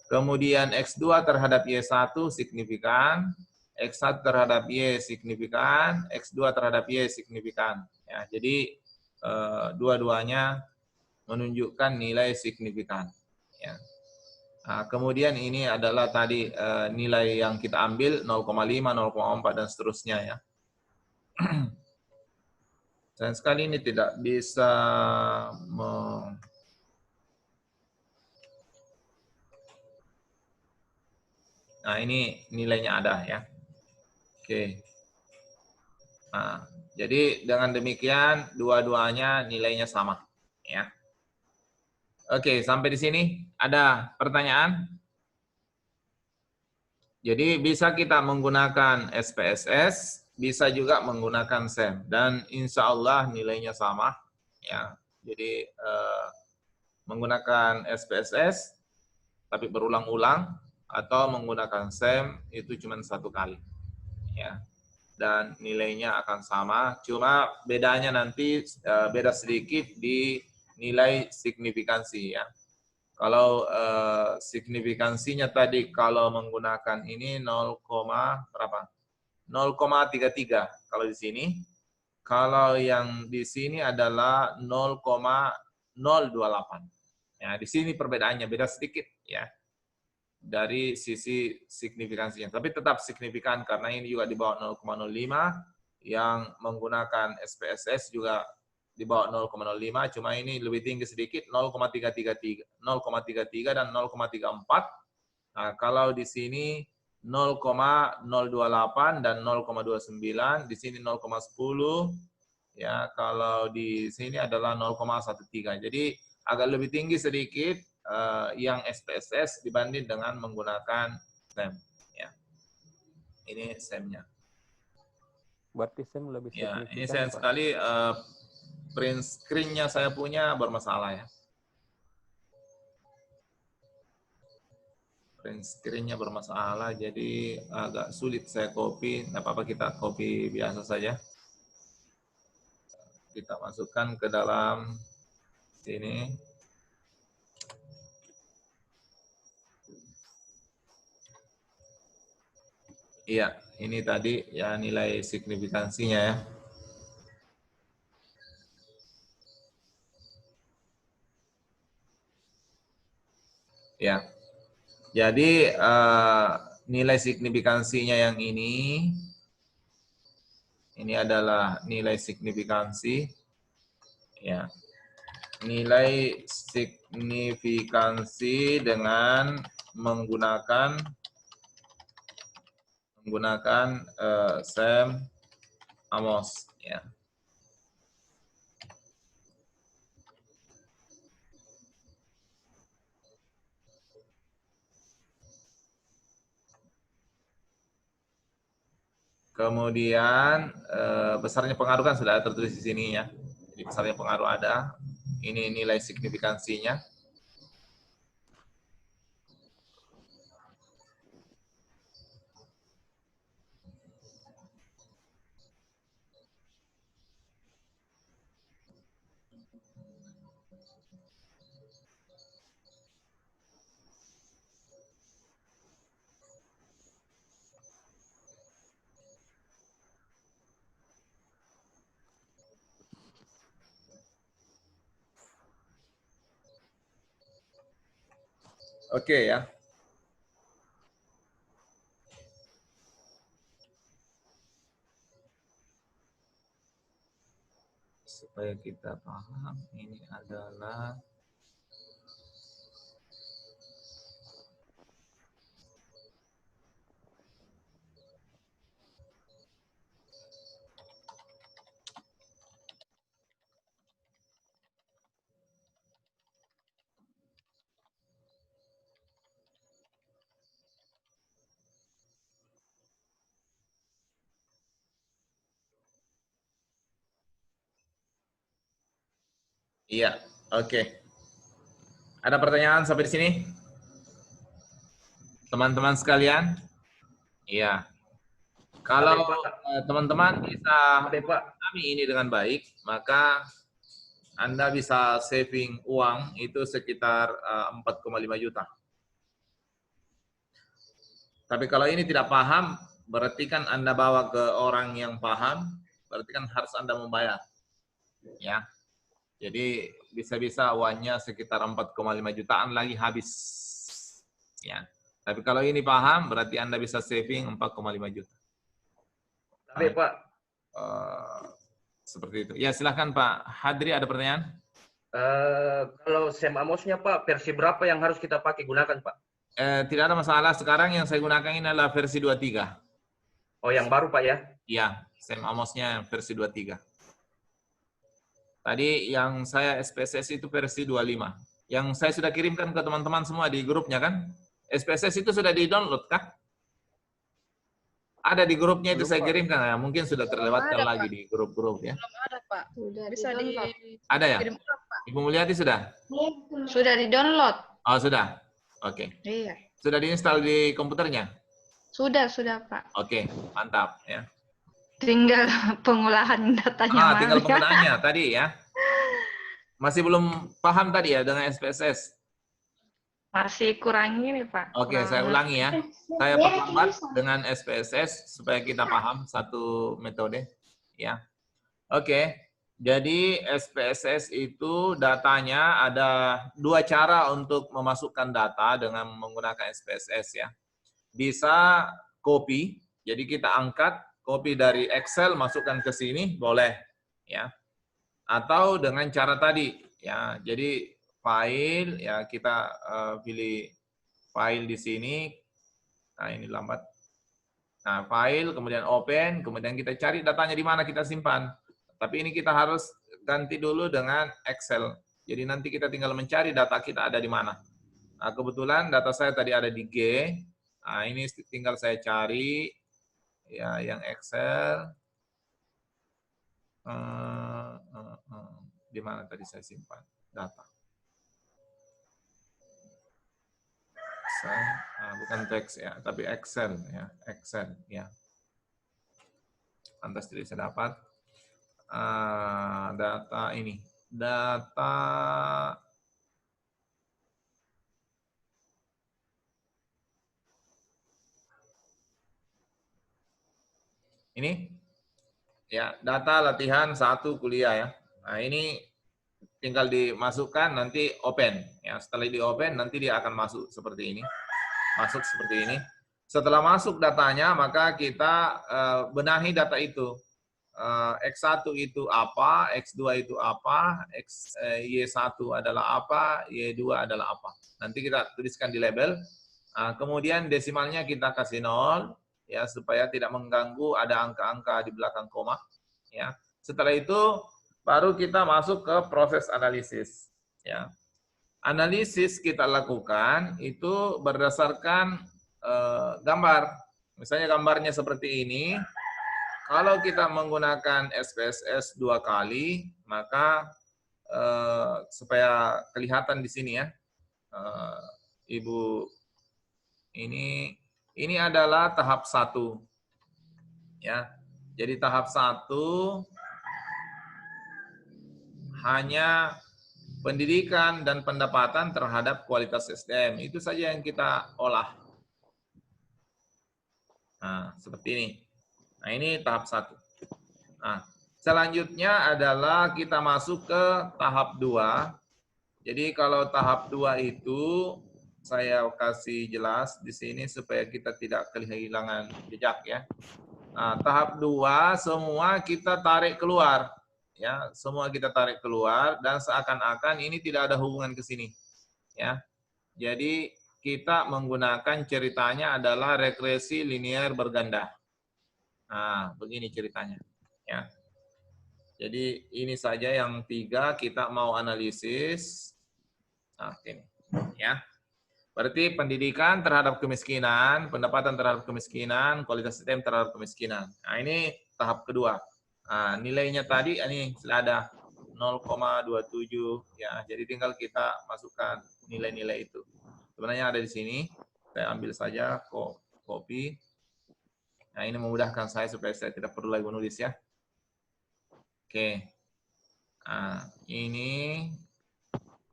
Kemudian X2 terhadap Y1 signifikan, X1 terhadap Y signifikan, X2 terhadap Y signifikan. Ya, jadi dua-duanya menunjukkan nilai signifikan. Ya. Nah, kemudian ini adalah tadi nilai yang kita ambil 0,5, 0,4 dan seterusnya, ya. Sayang sekali ini tidak bisa Nah, ini nilainya ada ya. Oke. Nah, jadi dengan demikian dua-duanya nilainya sama ya. Oke, sampai di sini ada pertanyaan? Jadi bisa kita menggunakan SPSS, bisa juga menggunakan SEM, dan insya Allah nilainya sama. Ya, jadi menggunakan SPSS tapi berulang-ulang atau menggunakan SEM itu cuma satu kali. Ya, dan nilainya akan sama. Cuma bedanya nanti beda sedikit di nilai signifikansi ya. Kalau signifikansinya tadi kalau menggunakan ini 0, berapa? 0,33 kalau di sini. Kalau yang di sini adalah 0,028. Ya, di sini perbedaannya beda sedikit ya dari sisi signifikansinya. Tapi tetap signifikan karena ini juga di bawah 0,05, yang menggunakan SPSS juga di bawah 0,05, cuma ini lebih tinggi sedikit 0,333 dan 0,34. Nah, kalau di sini 0,028 dan 0,29, di sini 0,10 ya, kalau di sini adalah 0,13. Jadi agak lebih tinggi sedikit yang SPSS dibanding dengan menggunakan SEM ya. Ini SEM-nya. Berarti SEM lebih Ya, signifikan, ini sayang Pak. sekali print screen-nya saya punya bermasalah ya. Print screen-nya bermasalah, jadi agak sulit saya copy. Tidak apa-apa, kita copy biasa saja. Kita masukkan ke dalam sini. Iya, ini tadi ya nilai signifikansinya ya. Ya. Jadi nilai signifikansinya yang ini adalah nilai signifikansi ya. Nilai signifikansi dengan menggunakan SEM Amos ya. Kemudian besarnya pengaruh kan sudah tertulis di sini ya. Jadi besarnya pengaruh ada. Ini nilai signifikansinya. Oke ya. Supaya kita paham, ini adalah iya, oke. Ada pertanyaan sampai di sini? Teman-teman sekalian? Iya. Kalau teman-teman bisa memahami ini dengan baik, maka Anda bisa saving uang itu sekitar 4,5 juta. Tapi kalau ini tidak paham, berarti kan Anda bawa ke orang yang paham, berarti kan harus Anda membayar. Ya. Jadi bisa-bisa uangnya sekitar 4,5 jutaan lagi habis. Ya. Tapi kalau ini paham, berarti Anda bisa saving 4,5 juta. Tapi Pak, seperti itu. Ya, silahkan Pak Hadri, ada pertanyaan? kalau SEM Amosnya Pak, versi berapa yang harus kita pakai gunakan Pak? Tidak ada masalah. Sekarang yang saya gunakan ini adalah versi 23. Oh, yang baru Pak ya? Iya, Sam Amos-nya versi 23. Tadi yang saya SPSS itu versi 25. Yang saya sudah kirimkan ke teman-teman semua di grupnya kan? SPSS itu sudah di-download kah? Ada di grupnya itu Belum, saya Pak. kirimkan. Ya, mungkin sudah terlewatkan Ada, lagi Pak. di grup-grup ya. Belum ada, Pak. Sudah Bisa di-download. Ada ya? dikirim Pak. Ibu Mulyati sudah? Sudah di-download. Oh, sudah. Oke. Iya. Sudah diinstal di komputernya? Sudah, Pak. Oke, mantap ya. Tinggal pengolahan datanya. Tinggal Maria. penggunaannya tadi ya. Masih belum paham tadi ya dengan SPSS? Masih kurang ini, Pak. Oke, Kurang- saya ulangi ya. Saya perlambat dengan SPSS supaya kita paham satu metode ya. Oke, jadi SPSS itu datanya ada dua cara untuk memasukkan data dengan menggunakan SPSS ya. Bisa copy, jadi kita angkat copy dari Excel masukkan ke sini boleh ya. Atau dengan cara tadi ya. Jadi file ya kita pilih file di sini. Nah, ini lambat. Nah, file kemudian open, kemudian kita cari datanya di mana kita simpan. Tapi ini kita harus ganti dulu dengan Excel. Jadi nanti kita tinggal mencari data kita ada di mana. Nah, kebetulan data saya tadi ada di G. Nah, ini tinggal saya cari ya yang Excel. Di mana tadi saya simpan data? Excel, bukan teks ya, tapi Excel ya, Excel ya. Pantas tidak saya dapat data ini, data ini ya, data latihan 1 kuliah ya. Nah, ini tinggal dimasukkan nanti open ya. Setelah di open nanti dia akan masuk seperti ini. Masuk seperti ini. Setelah masuk datanya maka kita benahi data itu. X1 itu apa, X2 itu apa, Y1 adalah apa, Y2 adalah apa. Nanti kita tuliskan di label. Kemudian desimalnya kita kasih 0 ya supaya tidak mengganggu ada angka-angka di belakang koma ya. Setelah itu baru kita masuk ke proses analisis ya. Analisis kita lakukan itu berdasarkan gambar. Misalnya gambarnya seperti ini. Kalau kita menggunakan SPSS 2 kali, maka supaya kelihatan di sini ya, Ibu, ini adalah tahap 1 ya. Jadi tahap 1 hanya pendidikan dan pendapatan terhadap kualitas SDM. Itu saja yang kita olah. Nah, seperti ini. Nah, ini tahap 1. Nah, selanjutnya adalah kita masuk ke tahap 2. Jadi kalau tahap 2 itu saya kasih jelas di sini supaya kita tidak kehilangan jejak ya. Nah, tahap 2 semua kita tarik keluar. Ya, semua kita tarik keluar dan seakan-akan ini tidak ada hubungan ke sini. Ya. Jadi kita menggunakan ceritanya adalah regresi linear berganda. Nah, begini ceritanya, ya. Jadi ini saja yang 3 kita mau analisis. Nah, ini, ya. Berarti pendidikan terhadap kemiskinan, pendapatan terhadap kemiskinan, kualitas SDM terhadap kemiskinan. Nah, ini tahap kedua. Nah, nilainya tadi ini sudah ada 0,27, ya. Jadi tinggal kita masukkan nilai-nilai itu. Sebenarnya ada di sini. Saya ambil saja copy. Nah, ini memudahkan saya supaya saya tidak perlu lagi menulis ya. Oke. Nah, ini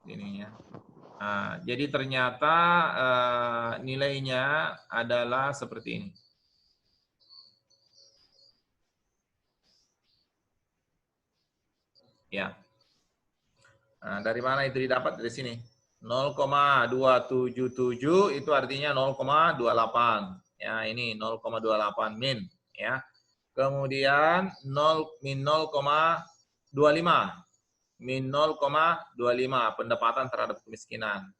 ya. Nah, jadi ternyata nilainya adalah seperti ini. Ya. Nah, dari mana itu didapat? Dari sini. 0,277 itu artinya 0,28. Ya, ini 0,28 min ya. Kemudian min 0,25. Min 0,25 pendapatan terhadap kemiskinan.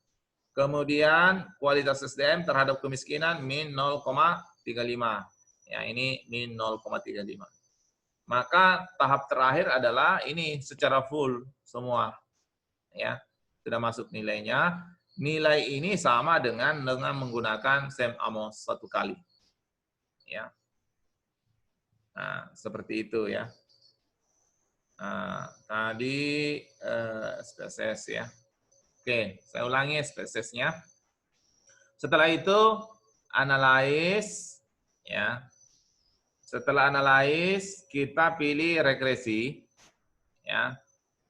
Kemudian kualitas SDM terhadap kemiskinan min 0,35. Ya, ini min 0,35. Maka tahap terakhir adalah ini secara full semua. Ya, sudah masuk nilainya. Nilai ini sama dengan menggunakan SEM AMOS 1 kali. Ya. Nah, seperti itu ya. Nah, tadi SPSS ya. Oke, saya ulangi SPSS-nya. Setelah itu analyze ya. Setelah analyze kita pilih regresi ya.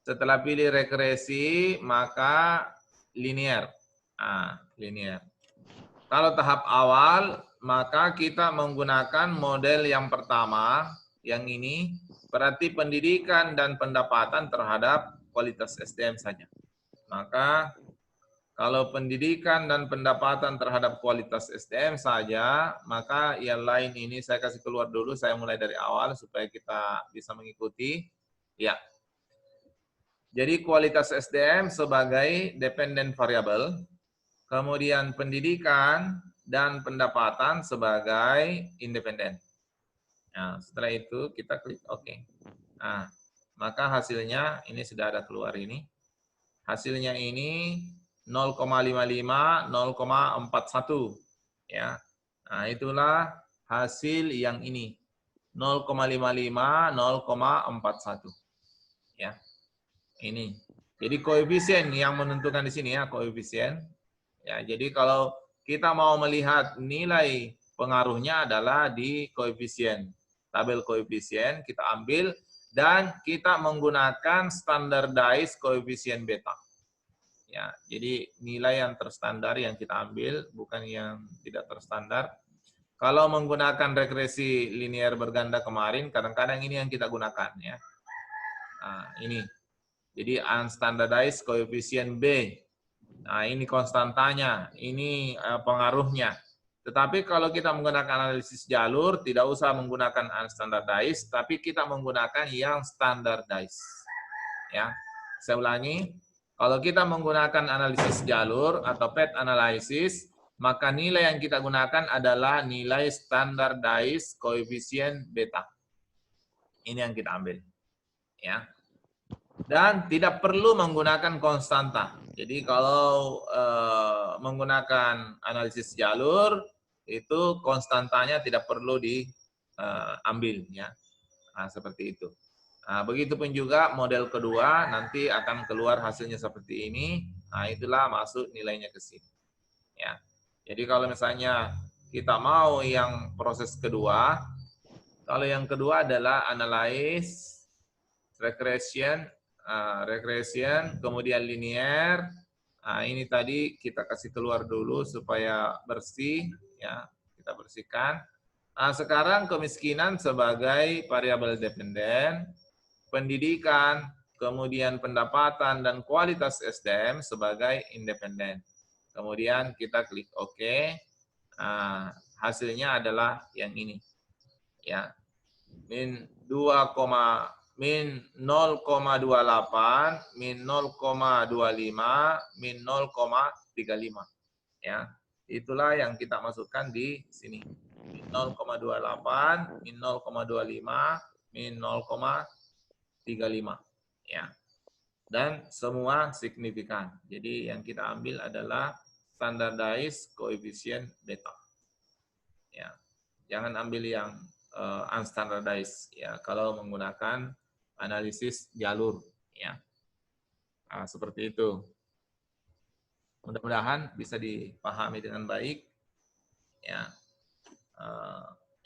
Setelah pilih regresi maka linear. Nah, linear. Kalau tahap awal maka kita menggunakan model yang pertama, yang ini berarti pendidikan dan pendapatan terhadap kualitas SDM saja. Maka kalau pendidikan dan pendapatan terhadap kualitas SDM saja, maka yang lain ini saya kasih keluar dulu, saya mulai dari awal supaya kita bisa mengikuti. Ya. Jadi kualitas SDM sebagai dependent variable, kemudian pendidikan dan pendapatan sebagai independen. Nah, setelah itu kita klik OK. Nah, maka hasilnya ini sudah ada keluar ini. Hasilnya ini 0,55, 0,41 ya. Nah, itulah hasil yang ini. 0,55, 0,41 ya. Ini. Jadi koefisien yang menentukan di sini ya, koefisien. Ya, jadi kalau kita mau melihat nilai pengaruhnya adalah di koefisien. Tabel koefisien kita ambil dan kita menggunakan standardized koefisien beta. Ya, jadi nilai yang terstandar yang kita ambil, bukan yang tidak terstandar. Kalau menggunakan regresi linear berganda kemarin, kadang-kadang ini yang kita gunakan ya. Nah, ini. Jadi unstandardized koefisien B. Nah, ini konstantanya, ini pengaruhnya. Tetapi kalau kita menggunakan analisis jalur, tidak usah menggunakan unstandardized, tapi kita menggunakan yang standardized. Ya, saya ulangi. Kalau kita menggunakan analisis jalur atau path analysis, maka nilai yang kita gunakan adalah nilai standardized koefisien beta. Ini yang kita ambil. Ya. Dan tidak perlu menggunakan konstanta. Jadi kalau menggunakan analisis jalur, itu konstantanya tidak perlu diambil. Ya. Nah, seperti itu. Nah, begitupun juga model kedua, nanti akan keluar hasilnya seperti ini. Nah, itulah masuk nilainya ke sini. Ya. Jadi kalau misalnya kita mau yang proses kedua, kalau yang kedua adalah analyze, regression, kemudian linear. Nah, ini tadi kita kasih keluar dulu supaya bersih. Ya, kita bersihkan. Nah, sekarang kemiskinan sebagai variabel dependen, pendidikan, kemudian pendapatan dan kualitas SDM sebagai independen. Kemudian kita klik OK. Nah, hasilnya adalah yang ini. Ya. Min 0,28, min 0,25, min 0,35. Ya. Itulah yang kita masukkan di sini. Min 0,28, min 0,25, min 0,35 ya. Dan semua signifikan. Jadi yang kita ambil adalah standardized coefficient beta. Ya. Jangan ambil yang unstandardized ya kalau menggunakan analisis jalur ya. Nah, seperti itu. Mudah-mudahan bisa dipahami dengan baik ya.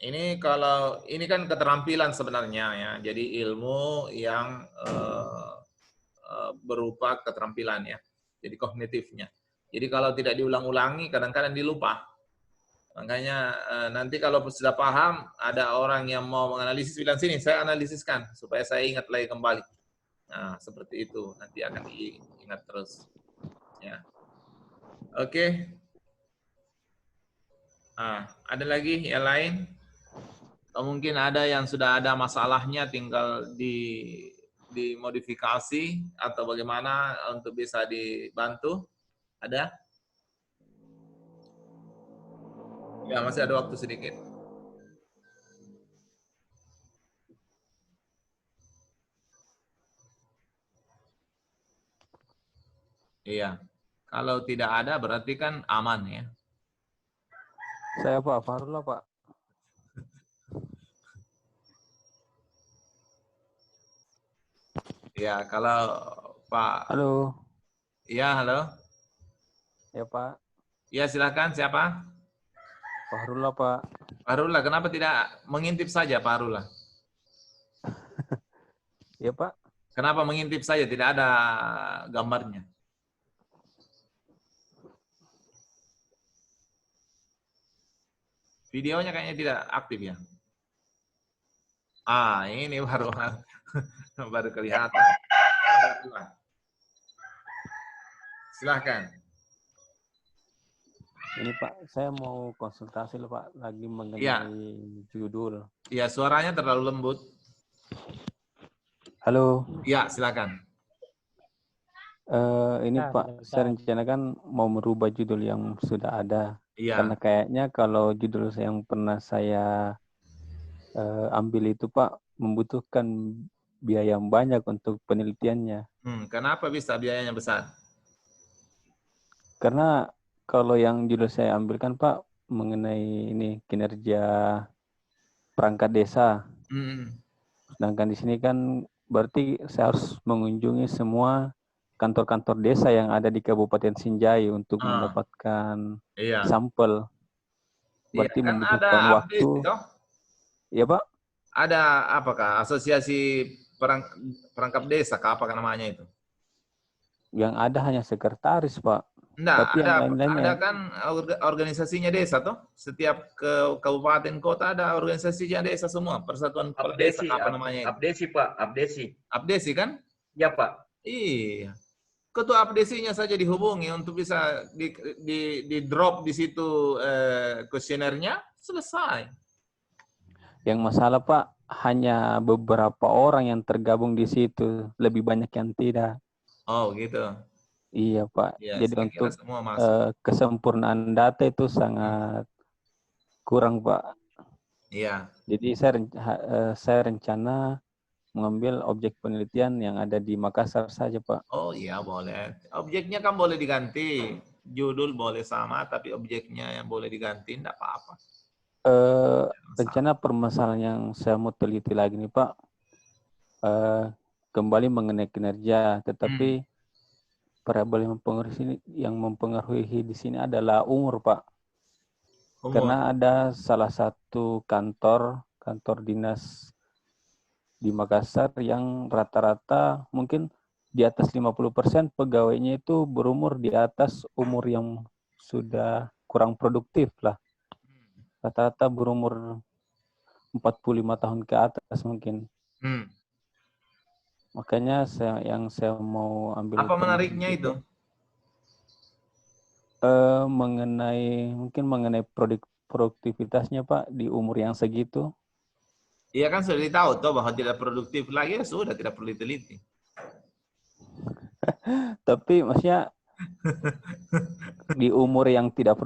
Ini kalau ini kan keterampilan sebenarnya ya. Jadi ilmu yang berupa keterampilan ya. Jadi kognitifnya. Jadi kalau tidak diulang-ulangi kadang-kadang dilupa. Makanya nanti kalau sudah paham ada orang yang mau menganalisis bilang sini saya analisiskan supaya saya ingat lagi kembali. Nah, seperti itu nanti akan diingat terus. Ya. Oke. Nah, ada lagi yang lain? Atau mungkin ada yang sudah ada masalahnya tinggal dimodifikasi atau bagaimana untuk bisa dibantu? Ada? Ya, masih ada waktu sedikit. Iya. Kalau tidak ada berarti kan aman ya. Saya Pak Farullah Pak. Ya, kalau Pak. Halo. Iya, halo. Ya Pak. Ya, silakan. Siapa? Pak Farullah Pak. Pak Harullah, kenapa tidak mengintip saja Pak Harullah? Ya Pak. Kenapa mengintip saja, tidak ada gambarnya? Videonya kayaknya tidak aktif ya? Ah, ini baru baru kelihatan. Silahkan. Ini Pak, saya mau konsultasi loh Pak, lagi mengenai Ya. judul. Ya, suaranya terlalu lembut. Halo. Ya, silakan. Ini Ya, Pak, bentar. saya rencanakan mau merubah judul yang sudah ada. Iya. Karena kayaknya kalau judul yang pernah saya ambil itu Pak, membutuhkan biaya yang banyak untuk penelitiannya. Kenapa bisa biayanya besar? Karena kalau yang judul saya ambil kan Pak, mengenai ini kinerja perangkat desa. Sedangkan di sini kan berarti saya harus mengunjungi semua kantor-kantor desa yang ada di Kabupaten Sinjai untuk mendapatkan sampel. Berarti kan membutuhkan ada waktu. update, toh? Ya Pak? Ada apakah asosiasi perangkap desa, apa namanya itu? Yang ada hanya sekretaris Pak. Enggak, Tapi yang lain-lainnya. ada kan organisasinya desa toh. Setiap ke kabupaten kota ada organisasinya desa semua. Persatuan Kepala Desa, apa namanya itu? Abdesi Pak, Abdesi. Abdesi kan? Ya Pak. Iya. Ketua Abdesinya saja dihubungi untuk bisa di drop di situ kuesionernya, selesai. Yang masalah Pak, hanya beberapa orang yang tergabung di situ, lebih banyak yang tidak. Oh gitu. Iya Pak. Ya, jadi untuk kesempurnaan data itu sangat kurang Pak. Iya. Jadi saya rencana mengambil objek penelitian yang ada di Makassar saja Pak. Oh iya boleh. Objeknya kan boleh diganti. Judul boleh sama, tapi objeknya yang boleh diganti tidak apa-apa. Rencana permasalahan yang saya mau teliti lagi nih Pak, kembali mengenai kinerja, tetapi variabel yang mempengaruhi di sini adalah umur Pak. Umur. Karena ada salah satu kantor dinas di Makassar yang rata-rata mungkin di atas 50% pegawainya itu berumur di atas umur yang sudah kurang produktif lah. Rata-rata berumur 45 tahun ke atas mungkin. Makanya saya mau ambil. Apa menariknya itu? Mengenai produktivitasnya Pak di umur yang segitu. Iya kan sudah ditahu toh bahwa tidak produktif lagi, sudah tidak perlu diteliti. Tapi maksudnya di umur yang tidak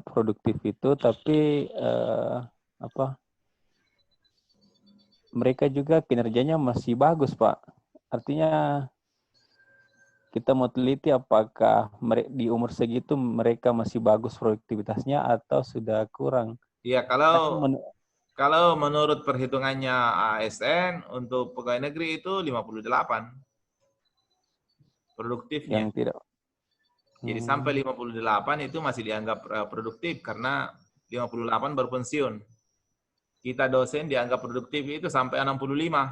produktif itu, tapi mereka juga kinerjanya masih bagus Pak. Artinya kita mau teliti apakah di umur segitu mereka masih bagus produktivitasnya atau sudah kurang. Iya, kalau menurut perhitungannya ASN untuk pegawai negeri itu 58 produktifnya. Yang tidak. Jadi sampai 58 itu masih dianggap produktif karena 58 baru pensiun. Kita dosen dianggap produktif itu sampai 65.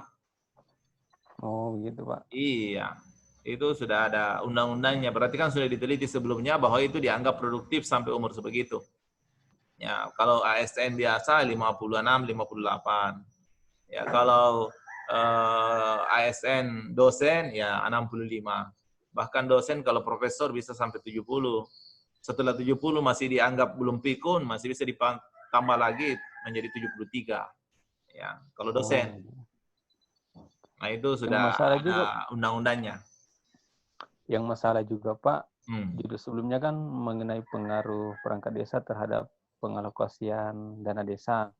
Oh, begitu Pak. Iya. Itu sudah ada undang-undangnya. Berarti kan sudah diteliti sebelumnya bahwa itu dianggap produktif sampai umur sebegitu. Ya, kalau ASN biasa 56, 58. Ya, kalau ASN dosen ya 65. Bahkan dosen kalau profesor bisa sampai 70. Setelah 70 masih dianggap belum pikun, masih bisa ditambah lagi menjadi 73. Ya, kalau dosen. Nah, itu sudah ada undang-undangnya. Yang masalah juga Pak, Judul sebelumnya kan mengenai pengaruh perangkat desa terhadap pengalokasian dana desa.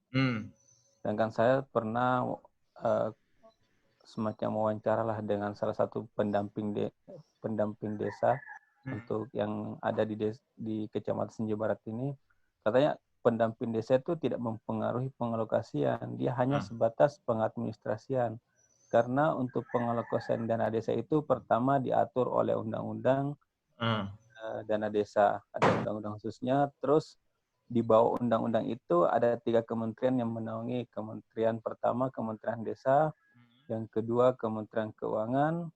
Sedangkan saya pernah semacam wawancara lah dengan salah satu pendamping desa untuk yang ada di Kecamatan Senja Barat ini. Katanya pendamping desa itu tidak mempengaruhi pengalokasian, dia hanya sebatas pengadministrasian. Karena untuk pengalokasian dana desa itu pertama diatur oleh undang-undang dana desa, ada undang-undang khususnya. Terus di bawah undang-undang itu ada 3 kementerian yang menaungi. Kementerian pertama Kementerian Desa, yang kedua Kementerian Keuangan,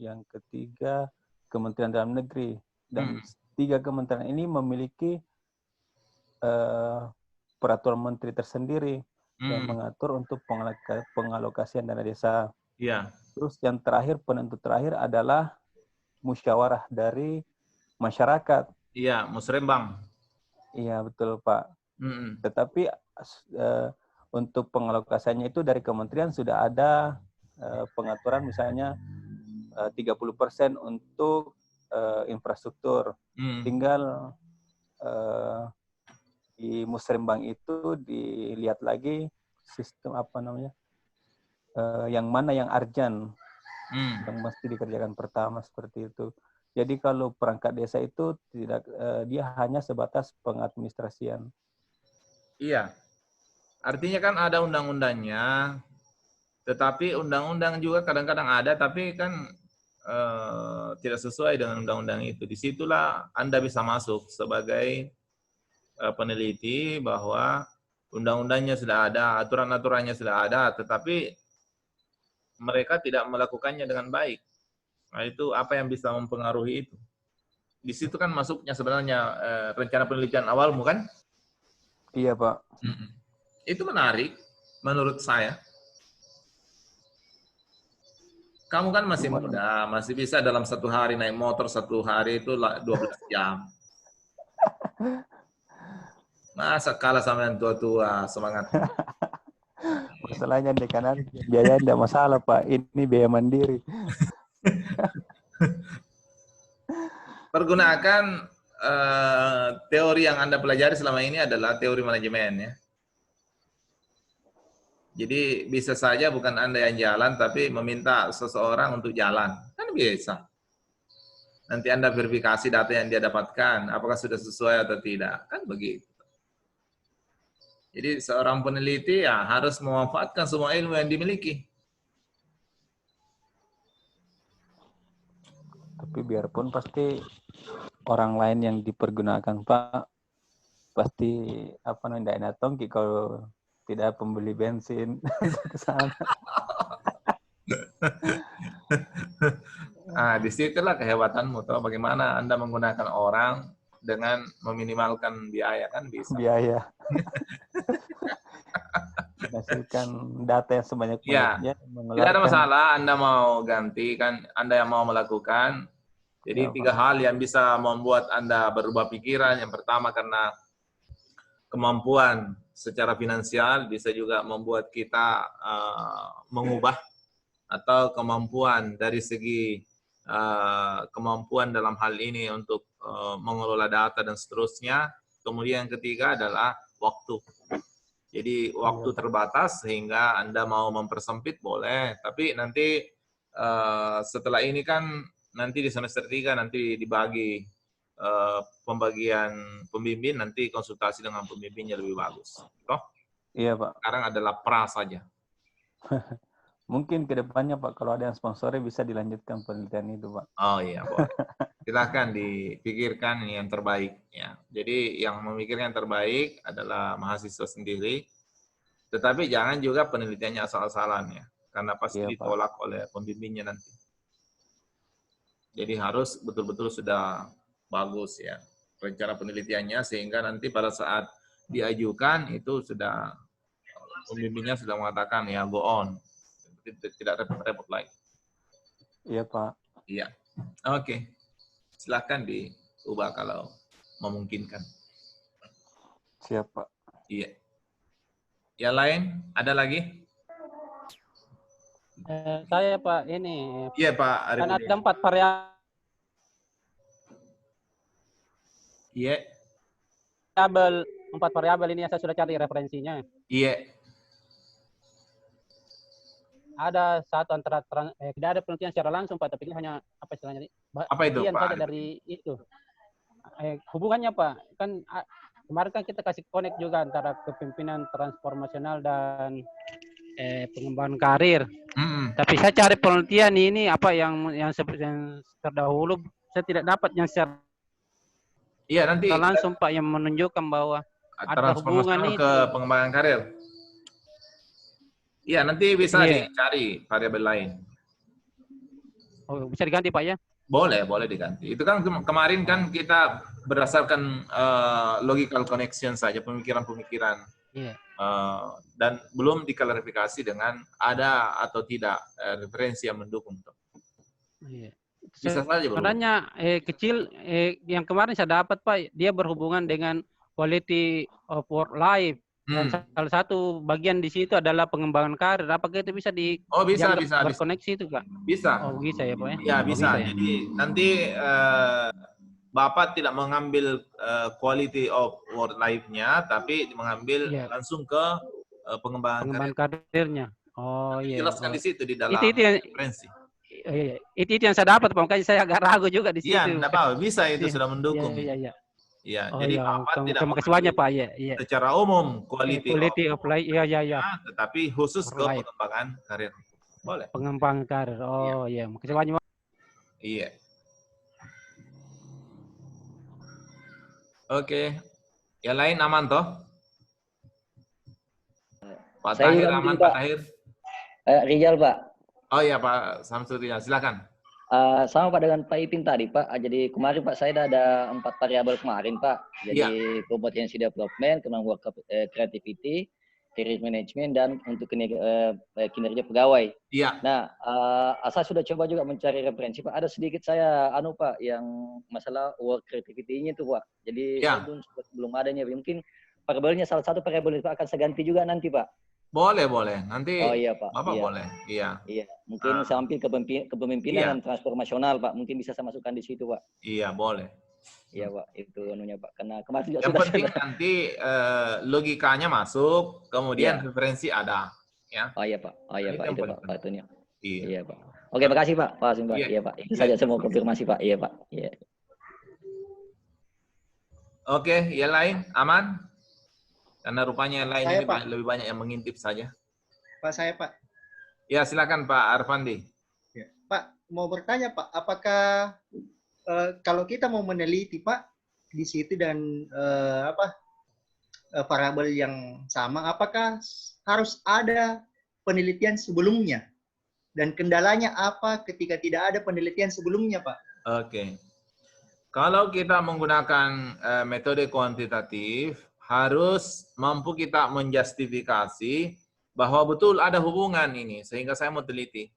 yang ketiga Kementerian Dalam Negeri. Dan 3 kementerian ini memiliki peraturan menteri tersendiri yang mengatur untuk pengalokasian dana desa. Terus yang terakhir, penentu terakhir adalah musyawarah dari masyarakat. Iya, musrembang. Iya, betul Pak. Tetapi untuk pengalokasiannya itu dari kementerian sudah ada pengaturan, misalnya 30% untuk infrastruktur. Tinggal di musrembang itu dilihat lagi sistem yang mana yang urgent, yang mesti dikerjakan pertama, seperti itu. Jadi kalau perangkat desa itu tidak, dia hanya sebatas pengadministrasian. Iya, artinya kan ada undang-undangnya, tetapi undang-undang juga kadang-kadang ada, tapi kan tidak sesuai dengan undang-undang itu. Disitulah Anda bisa masuk sebagai peneliti bahwa undang-undangnya sudah ada, aturan-aturannya sudah ada, tetapi mereka tidak melakukannya dengan baik. Nah, itu apa yang bisa mempengaruhi itu? Di situ kan masuknya sebenarnya rencana penelitian awalmu kan? Iya Pak. Itu menarik menurut saya. Kamu kan masih muda, masih bisa dalam 1 hari naik motor 1 hari itu 12 jam. Masa kalah sama yang tua-tua, semangat. Masalahnya dekanan biaya tidak masalah Pak, ini biaya mandiri. Pergunakan teori yang Anda pelajari selama ini adalah teori manajemen ya. Jadi bisa saja bukan Anda yang jalan, tapi meminta seseorang untuk jalan. Kan biasa. Nanti Anda verifikasi data yang dia dapatkan, apakah sudah sesuai atau tidak. Kan begitu. Jadi seorang peneliti ya harus memanfaatkan semua ilmu yang dimiliki. Tapi biarpun pasti orang lain yang dipergunakan Pak, pasti tidak enak tongki kalau tidak pembeli bensin ke sana. Nah, disitulah kehebatanmu, tuh bagaimana Anda menggunakan orang dengan meminimalkan biaya, kan bisa. Biaya. Menghasilkan data yang sebanyak banyaknya. Tidak ada masalah, Anda mau ganti, kan Anda yang mau melakukan. Jadi 3 hal yang bisa membuat Anda berubah pikiran. Yang pertama karena kemampuan secara finansial, bisa juga membuat kita mengubah, atau kemampuan dari segi kemampuan dalam hal ini untuk mengelola data dan seterusnya. Kemudian yang ketiga adalah waktu. Jadi waktu terbatas sehingga Anda mau mempersempit boleh, tapi nanti setelah ini kan nanti di semester 3 nanti dibagi pembagian pembimbing, nanti konsultasi dengan pembimbingnya lebih bagus. Toh? Iya Pak. Sekarang adalah pra saja. Mungkin ke depannya Pak, kalau ada yang sponsornya bisa dilanjutkan penelitian itu Pak. Oh iya, boleh. Silahkan dipikirkan yang terbaik. Ya. Jadi yang memikirkan yang terbaik adalah mahasiswa sendiri, tetapi jangan juga penelitiannya asal-asalan ya, karena pasti ditolak oleh pembimbingnya nanti. Jadi harus betul-betul sudah bagus ya rencana penelitiannya, sehingga nanti pada saat diajukan itu sudah pembimbingnya sudah mengatakan ya go on, tidak repot-repot lagi. Iya Pak. Iya, oke. Silahkan diubah kalau memungkinkan. Siap Pak. Iya. Yang lain ada lagi? Saya Pak ini. Iya Pak. Kan ada 4 varian. Iya. Variabel, 4 variabel ini saya sudah cari referensinya. Iya. Ada satu antara tidak ada penelitian secara langsung Pak, tapi ini hanya apa istilahnya? Apa itu, Bagian Pak? saja dari itu. Hubungannya Pak, kan kemarin kan kita kasih connect juga antara kepemimpinan transformasional dan pengembangan karir. Tapi saya cari penelitian ini apa yang terdahulu saya tidak dapat yang secara nanti langsung Pak yang menunjukkan bahwa ada hubungan ke pengembangan karir. Iya, nanti bisa dicari variabel lain. Oh, bisa diganti Pak ya? Boleh diganti. Itu kan kemarin kan kita berdasarkan logical connection saja, pemikiran-pemikiran. Dan belum diklarifikasi dengan ada atau tidak referensi yang mendukung. Bisa saja belum. Sebenarnya kecil yang kemarin saya dapat Pak, dia berhubungan dengan quality of work life. Dan salah satu bagian di situ adalah pengembangan karir. Apakah itu bisa bisa berkoneksi itu Kak? Bisa. Oh bisa ya Pak ya? Ya bisa. Jadi nanti Bapak tidak mengambil quality of work life-nya, tapi mengambil langsung ke pengembangan karirnya. Oh iya. Jelaskan di situ di dalam referensi. Itu yang saya dapat Pak, makanya saya agak ragu juga di situ. Iya, enggak apa-apa. Bisa itu sudah mendukung. Iya, jadi Bapak tidak terima kasih banyak Pak. Iya. Secara umum quality of life, iya. Tetapi khusus ke pengembangan karir. Boleh. Pengembangan karir. Oh iya, makasih banyak. Iya. Oke. Yang lain aman toh? Pak Tahir aman, Pak Tahir? Rijal Pak. Oh iya Pak Samsul Rijal, silakan. Sama Pak dengan Pak Ipin tadi Pak. Jadi kemarin Pak saya ada 4 variabel kemarin Pak. Jadi kompetensi development, kemampuan creativity, career management, dan untuk kinerja pegawai. Iya. Nah, saya sudah coba juga mencari referensi Pak. Ada sedikit saya Pak yang masalah work creativity-nya itu Pak. Jadi belum adanya. Mungkin variabelnya salah satu variabel itu akan saya ganti juga nanti Pak. Boleh. Nanti Pak. Bapak boleh. Iya. Mungkin sampai kepemimpinan dan transformasional Pak. Mungkin bisa saya masukkan di situ Pak. Iya, boleh. Iya Pak, itu anunya Pak. Karena kemarin juga yang penting nanti logikanya masuk, kemudian referensi ada. Ya. Oh iya Pak. Pak itu Pak. Itunya. Iya Pak. Oke, makasih Pak. Pak. Iya Pak. Itu saja saya mau konfirmasi Pak. Iya Pak. Iya. Oke, yang lain aman? Karena rupanya yang lain lebih banyak yang mengintip saja. Pak, saya Pak. Ya, silakan Pak Arfandi. Ya. Pak, mau bertanya Pak, apakah kalau kita mau meneliti Pak di situ dan variabel yang sama, apakah harus ada penelitian sebelumnya? Dan kendalanya apa ketika tidak ada penelitian sebelumnya Pak? Oke. Kalau kita menggunakan metode kuantitatif, harus mampu kita menjustifikasi bahwa betul ada hubungan ini, sehingga saya mau teliti.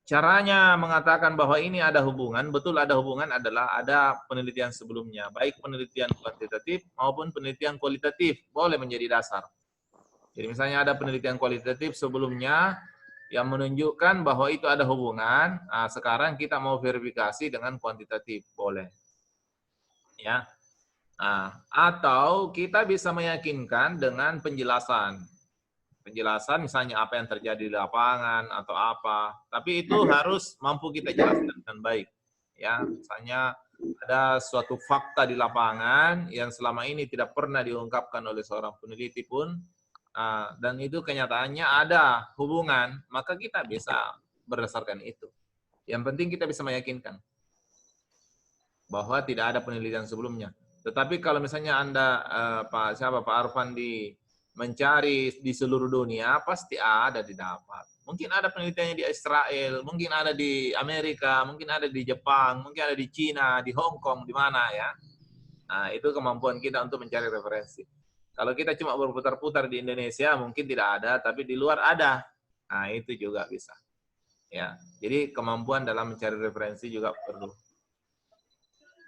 Caranya mengatakan bahwa ini ada hubungan, betul ada hubungan adalah ada penelitian sebelumnya, baik penelitian kuantitatif maupun penelitian kualitatif, boleh menjadi dasar. Jadi misalnya ada penelitian kualitatif sebelumnya yang menunjukkan bahwa itu ada hubungan, nah, sekarang kita mau verifikasi dengan kuantitatif, boleh. Ya. Nah, atau kita bisa meyakinkan dengan penjelasan. Penjelasan misalnya apa yang terjadi di lapangan atau apa. Tapi itu harus mampu kita jelaskan dengan baik. Ya, misalnya ada suatu fakta di lapangan yang selama ini tidak pernah diungkapkan oleh seorang peneliti pun, dan itu kenyataannya ada hubungan, maka kita bisa berdasarkan itu. Yang penting kita bisa meyakinkan bahwa tidak ada penelitian sebelumnya. Tetapi kalau misalnya Anda, Pak Arfandi, mencari di seluruh dunia, pasti ada didapat. Mungkin ada penelitiannya di Israel, mungkin ada di Amerika, mungkin ada di Jepang, mungkin ada di Cina, di Hong Kong, di mana ya. Nah, itu kemampuan kita untuk mencari referensi. Kalau kita cuma berputar-putar di Indonesia, mungkin tidak ada, tapi di luar ada. Nah, itu juga bisa. Ya, jadi kemampuan dalam mencari referensi juga perlu.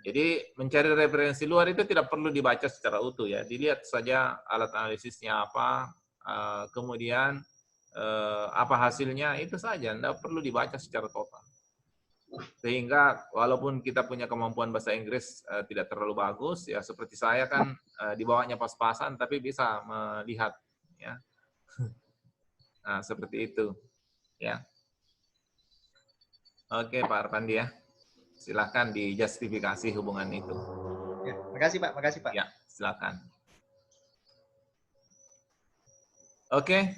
Jadi mencari referensi luar itu tidak perlu dibaca secara utuh ya, dilihat saja alat analisisnya apa, kemudian apa hasilnya, itu saja, tidak perlu dibaca secara total. Sehingga walaupun kita punya kemampuan bahasa Inggris tidak terlalu bagus, ya seperti saya kan di bawahnya pas-pasan, tapi bisa melihat, ya. Nah, seperti itu, ya. Oke, Pak Arpandi ya, silakan dijustifikasi hubungan itu. Ya, makasih Pak, makasih Pak. Ya, silakan. Oke.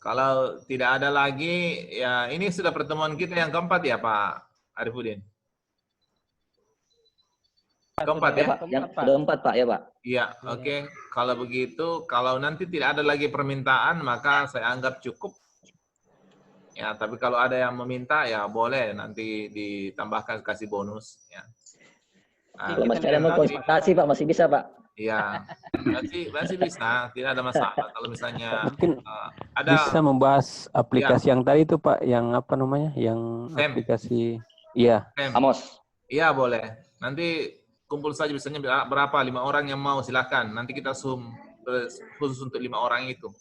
Kalau tidak ada lagi, ya ini sudah pertemuan kita yang keempat ya Pak Arifudin? Keempat ya? Yang keempat Pak, ya Pak. Iya, oke. Kalau begitu, kalau nanti tidak ada lagi permintaan, maka saya anggap cukup. Ya, tapi kalau ada yang meminta, ya boleh nanti ditambahkan kasih bonus. Ya. Nah, Kalau masih ada mau konsultasi Pak, masih bisa Pak. Iya, masih bisa, tidak ada masalah. Kalau misalnya Mungkin ada bisa membahas aplikasi yang tadi itu Pak, yang apa namanya, yang Sam. aplikasi, iya. Amos. Iya boleh. Nanti kumpul saja misalnya berapa 5 orang yang mau silakan. Nanti kita zoom khusus untuk 5 orang itu.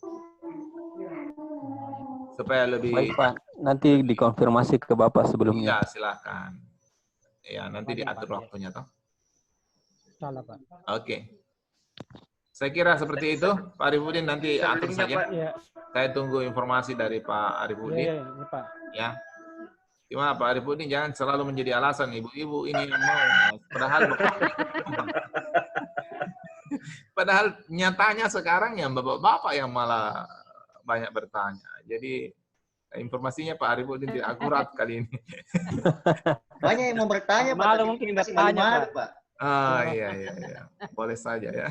Supaya lebih. Baik Pak, nanti dikonfirmasi ke Bapak sebelumnya. Iya silakan. Ya nanti diatur waktunya toh. Salah Pak. Oke. Saya kira seperti itu, Pak Arifudin nanti atur saja. Ya. Saya tunggu informasi dari Pak Arifudin. Ya, Pak. Ya. Gimana Pak Arifudin, jangan selalu menjadi alasan ibu-ibu ini yang mau. Padahal nyatanya sekarang ya bapak-bapak yang malah banyak bertanya. Jadi informasinya Pak Arifudin tidak akurat kali ini. Banyak yang mau bertanya Pak. Malu mungkin bertanya Pak. Ah iya. Boleh saja ya.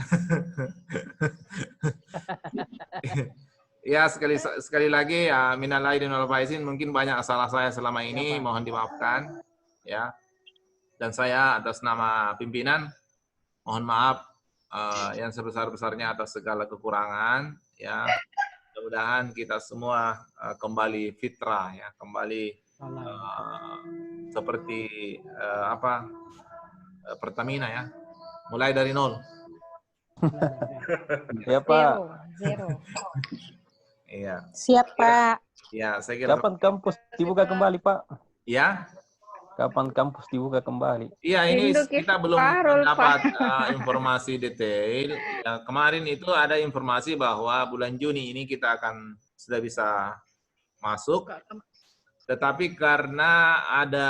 Ya sekali lagi ya minal aidin wal faizin, mungkin banyak salah saya selama ini, mohon dimaafkan ya. Dan saya atas nama pimpinan mohon maaf yang sebesar-besarnya atas segala kekurangan ya. Mudah-mudahan kita semua kembali fitrah ya, kembali seperti Pertamina ya, mulai dari nol. Ya Pak. Zero. Iya. Siap Pak. Ya, saya kira. Kapan kampus dibuka kembali Pak? Ya. Kapan kampus dibuka kembali? Iya, ini kita belum mendapat informasi detail. Ya, kemarin itu ada informasi bahwa bulan Juni ini kita akan sudah bisa masuk. Tetapi karena ada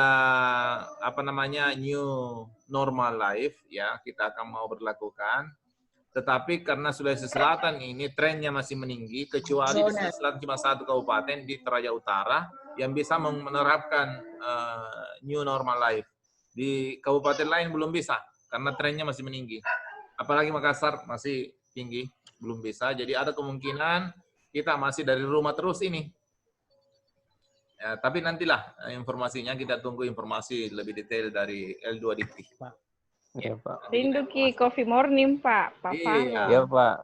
new normal life ya, kita akan mau berlakukan. Tetapi karena Sulawesi Selatan ini trennya masih meninggi, kecuali di Sulawesi Selatan cuma 1 kabupaten di Toraja Utara yang bisa menerapkan new normal life. Di kabupaten lain belum bisa karena trennya masih meninggi. Apalagi Makassar masih tinggi, belum bisa. Jadi ada kemungkinan kita masih dari rumah terus ini. Ya, tapi nantilah informasinya, kita tunggu informasi lebih detail dari L2 Dikti. Iya Pak. Rindu Ki Coffee Morning Pak. Iya Pak.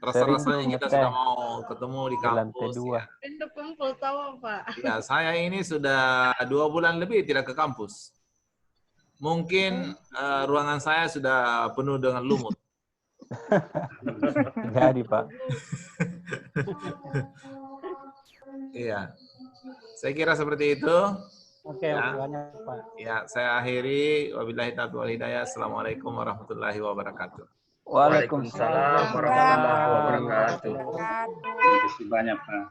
Rasa-rasanya kita sudah mau ketemu di kampus. Ya. Rindu kumpul tawa Pak. Ya, saya ini sudah 2 bulan lebih tidak ke kampus. Mungkin ruangan saya sudah penuh dengan lumut. Jadi Pak. Iya. Saya kira seperti itu. Oke, ya. banyak Pak. Ya, saya akhiri. Wabillahi taufiq wal hidayah. Assalamualaikum warahmatullahi wabarakatuh. Waalaikumsalam warahmatullahi wabarakatuh. Terima kasih banyak Pak.